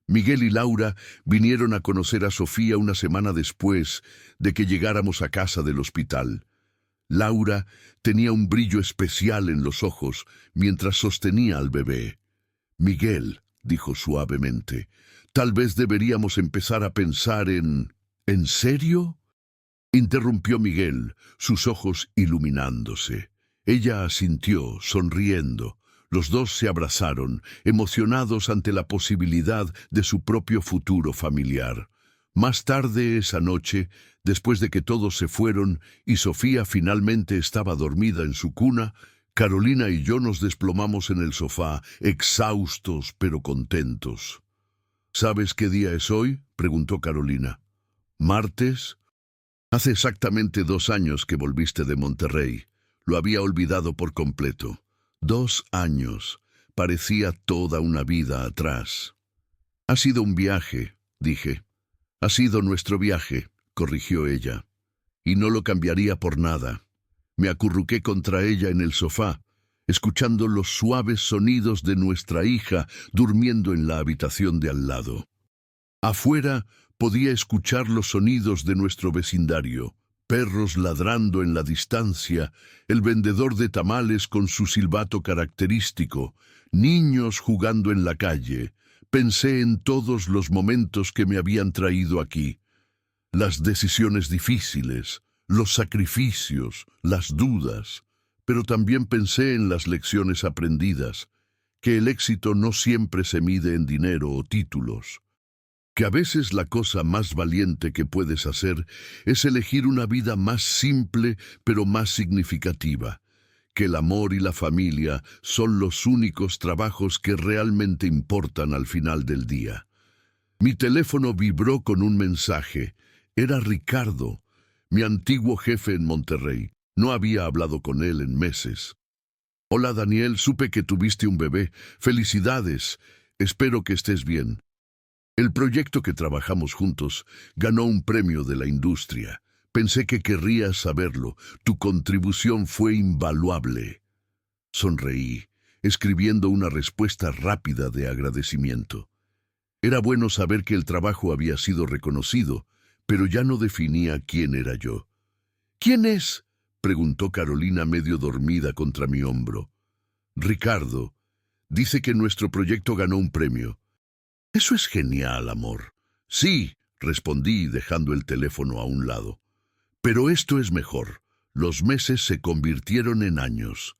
Miguel y Laura vinieron a conocer a Sofía una semana después de que llegáramos a casa del hospital. Laura tenía un brillo especial en los ojos mientras sostenía al bebé. «Miguel», dijo suavemente, «tal vez deberíamos empezar a pensar en... ¿En serio?». Interrumpió Miguel, sus ojos iluminándose. Ella asintió, sonriendo. Los dos se abrazaron, emocionados ante la posibilidad de su propio futuro familiar. Más tarde esa noche, después de que todos se fueron y Sofía finalmente estaba dormida en su cuna, Carolina y yo nos desplomamos en el sofá, exhaustos pero contentos. ¿Sabes qué día es hoy?, preguntó Carolina. ¿Martes? Hace exactamente 2 años que volviste de Monterrey. Lo había olvidado por completo. 2 años. Parecía toda una vida atrás. Ha sido un viaje, dije. Ha sido nuestro viaje, corrigió ella. Y no lo cambiaría por nada. Me acurruqué contra ella en el sofá, escuchando los suaves sonidos de nuestra hija durmiendo en la habitación de al lado. Afuera podía escuchar los sonidos de nuestro vecindario, perros ladrando en la distancia, el vendedor de tamales con su silbato característico, niños jugando en la calle. Pensé en todos los momentos que me habían traído aquí, las decisiones difíciles, los sacrificios, las dudas, pero también pensé en las lecciones aprendidas, que el éxito no siempre se mide en dinero o títulos, que a veces la cosa más valiente que puedes hacer es elegir una vida más simple pero más significativa, que el amor y la familia son los únicos trabajos que realmente importan al final del día. Mi teléfono vibró con un mensaje. Era Ricardo, mi antiguo jefe en Monterrey. No había hablado con él en meses. Hola Daniel, supe que tuviste un bebé. Felicidades. Espero que estés bien. El proyecto que trabajamos juntos ganó un premio de la industria. Pensé que querrías saberlo. Tu contribución fue invaluable. Sonreí, escribiendo una respuesta rápida de agradecimiento. Era bueno saber que el trabajo había sido reconocido, pero ya no definía quién era yo. ¿Quién es?, preguntó Carolina medio dormida contra mi hombro. Ricardo. Dice que nuestro proyecto ganó un premio. Eso es genial, amor. Sí, respondí dejando el teléfono a un lado. Pero esto es mejor. Los meses se convirtieron en años.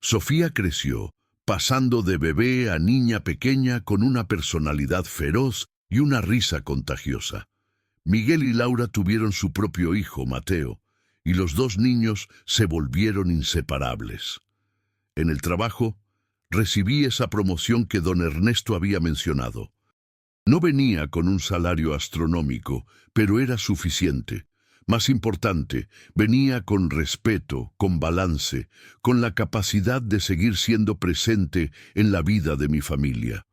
Sofía creció, pasando de bebé a niña pequeña con una personalidad feroz y una risa contagiosa. Miguel y Laura tuvieron su propio hijo, Mateo, y los 2 niños se volvieron inseparables. En el trabajo, recibí esa promoción que don Ernesto había mencionado. No venía con un salario astronómico, pero era suficiente. Más importante, venía con respeto, con balance, con la capacidad de seguir siendo presente en la vida de mi familia.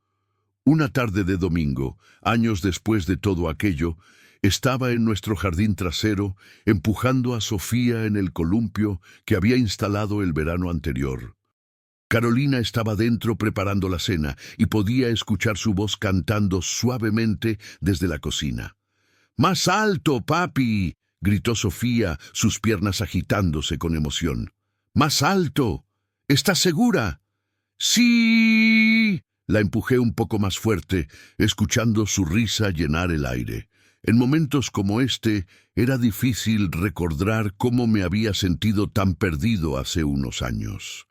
Una tarde de domingo, años después de todo aquello, estaba en nuestro jardín trasero, empujando a Sofía en el columpio que había instalado el verano anterior. Carolina estaba dentro preparando la cena y podía escuchar su voz cantando suavemente desde la cocina. ¡Más alto, papi!, gritó Sofía, sus piernas agitándose con emoción. ¡Más alto! ¿Estás segura? ¡Sí! La empujé un poco más fuerte, escuchando su risa llenar el aire. En momentos como este, era difícil recordar cómo me había sentido tan perdido hace unos años.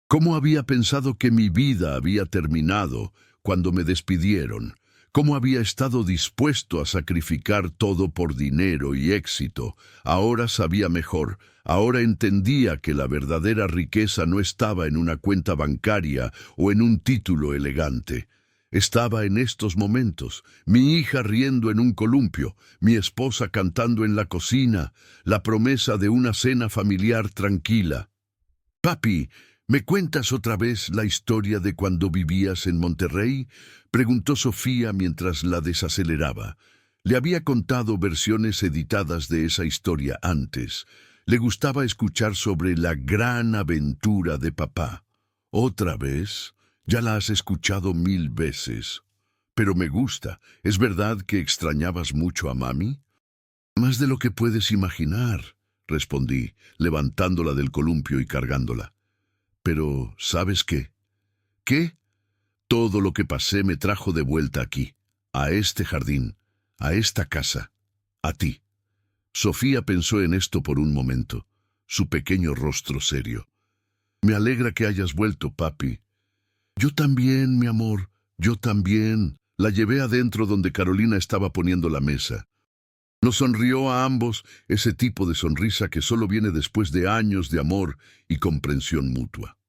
Cómo había pensado que mi vida había terminado cuando me despidieron. Cómo había estado dispuesto a sacrificar todo por dinero y éxito. Ahora sabía mejor. Ahora entendía que la verdadera riqueza no estaba en una cuenta bancaria o en un título elegante. Estaba en estos momentos, mi hija riendo en un columpio, mi esposa cantando en la cocina, la promesa de una cena familiar tranquila. Papi, ¿me cuentas otra vez la historia de cuando vivías en Monterrey?, preguntó Sofía mientras la desaceleraba. Le había contado versiones editadas de esa historia antes. Le gustaba escuchar sobre la gran aventura de papá. ¿Otra vez? Ya la has escuchado 1000 veces. Pero me gusta. ¿Es verdad que extrañabas mucho a mami? Más de lo que puedes imaginar, respondí, levantándola del columpio y cargándola. Pero, ¿sabes qué? ¿Qué? Todo lo que pasé me trajo de vuelta aquí, a este jardín, a esta casa, a ti. Sofía pensó en esto por un momento, su pequeño rostro serio. Me alegra que hayas vuelto, papi. Yo también, mi amor, yo también. La llevé adentro donde Carolina estaba poniendo la mesa. Nos sonrió a ambos, ese tipo de sonrisa que solo viene después de años de amor y comprensión mutua.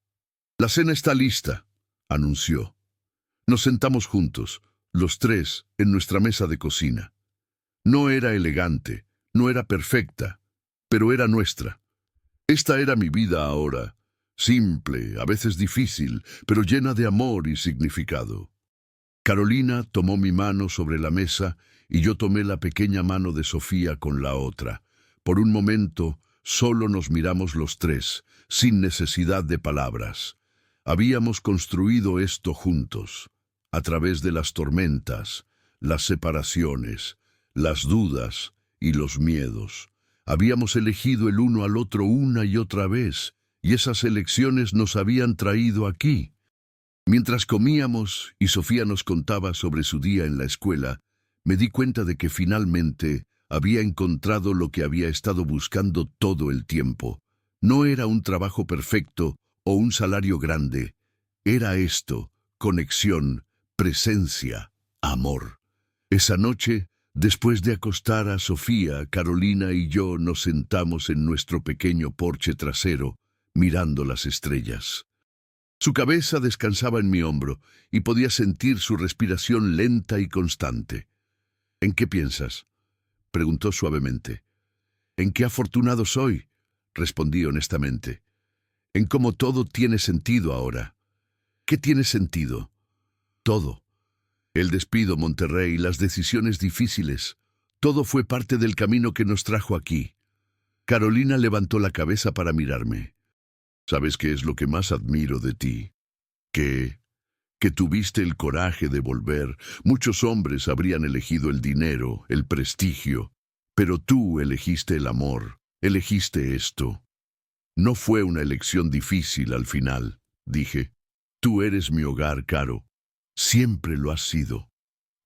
La cena está lista, anunció. Nos sentamos juntos, los tres, en nuestra mesa de cocina. No era elegante, no era perfecta, pero era nuestra. Esta era mi vida ahora, simple, a veces difícil, pero llena de amor y significado. Carolina tomó mi mano sobre la mesa y yo tomé la pequeña mano de Sofía con la otra. Por un momento, solo nos miramos los tres, sin necesidad de palabras. Habíamos construido esto juntos, a través de las tormentas, las separaciones, las dudas y los miedos. Habíamos elegido el uno al otro una y otra vez, y esas elecciones nos habían traído aquí. Mientras comíamos y Sofía nos contaba sobre su día en la escuela, me di cuenta de que finalmente había encontrado lo que había estado buscando todo el tiempo. No era un trabajo perfecto o un salario grande. Era esto: conexión, presencia, amor. Esa noche, después de acostar a Sofía, Carolina y yo nos sentamos en nuestro pequeño porche trasero, mirando las estrellas. Su cabeza descansaba en mi hombro y podía sentir su respiración lenta y constante. ¿En qué piensas?, preguntó suavemente. ¿En qué afortunado soy?, respondí honestamente. En cómo todo tiene sentido ahora. ¿Qué tiene sentido? Todo. El despido, Monterrey, las decisiones difíciles. Todo fue parte del camino que nos trajo aquí. Carolina levantó la cabeza para mirarme. ¿Sabes qué es lo que más admiro de ti? Que tuviste el coraje de volver. Muchos hombres habrían elegido el dinero, el prestigio, pero tú elegiste el amor, elegiste esto. No fue una elección difícil al final, dije. Tú eres mi hogar, Caro. Siempre lo has sido.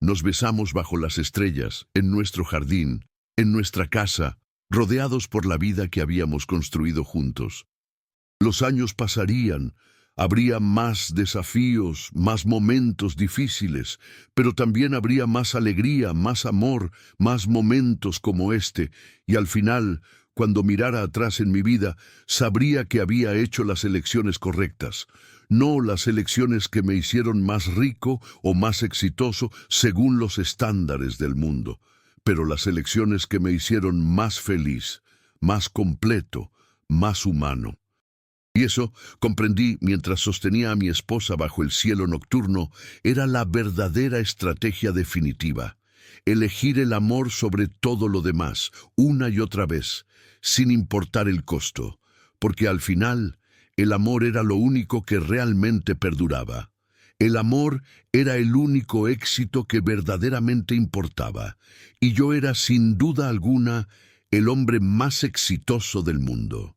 Nos besamos bajo las estrellas, en nuestro jardín, en nuestra casa, rodeados por la vida que habíamos construido juntos. Los años pasarían, habría más desafíos, más momentos difíciles, pero también habría más alegría, más amor, más momentos como este, y al final, cuando mirara atrás en mi vida, sabría que había hecho las elecciones correctas, no las elecciones que me hicieron más rico o más exitoso según los estándares del mundo, pero las elecciones que me hicieron más feliz, más completo, más humano. Y eso, comprendí mientras sostenía a mi esposa bajo el cielo nocturno, era la verdadera estrategia definitiva. Elegir el amor sobre todo lo demás, una y otra vez, sin importar el costo, porque al final, el amor era lo único que realmente perduraba. El amor era el único éxito que verdaderamente importaba, y yo era sin duda alguna el hombre más exitoso del mundo.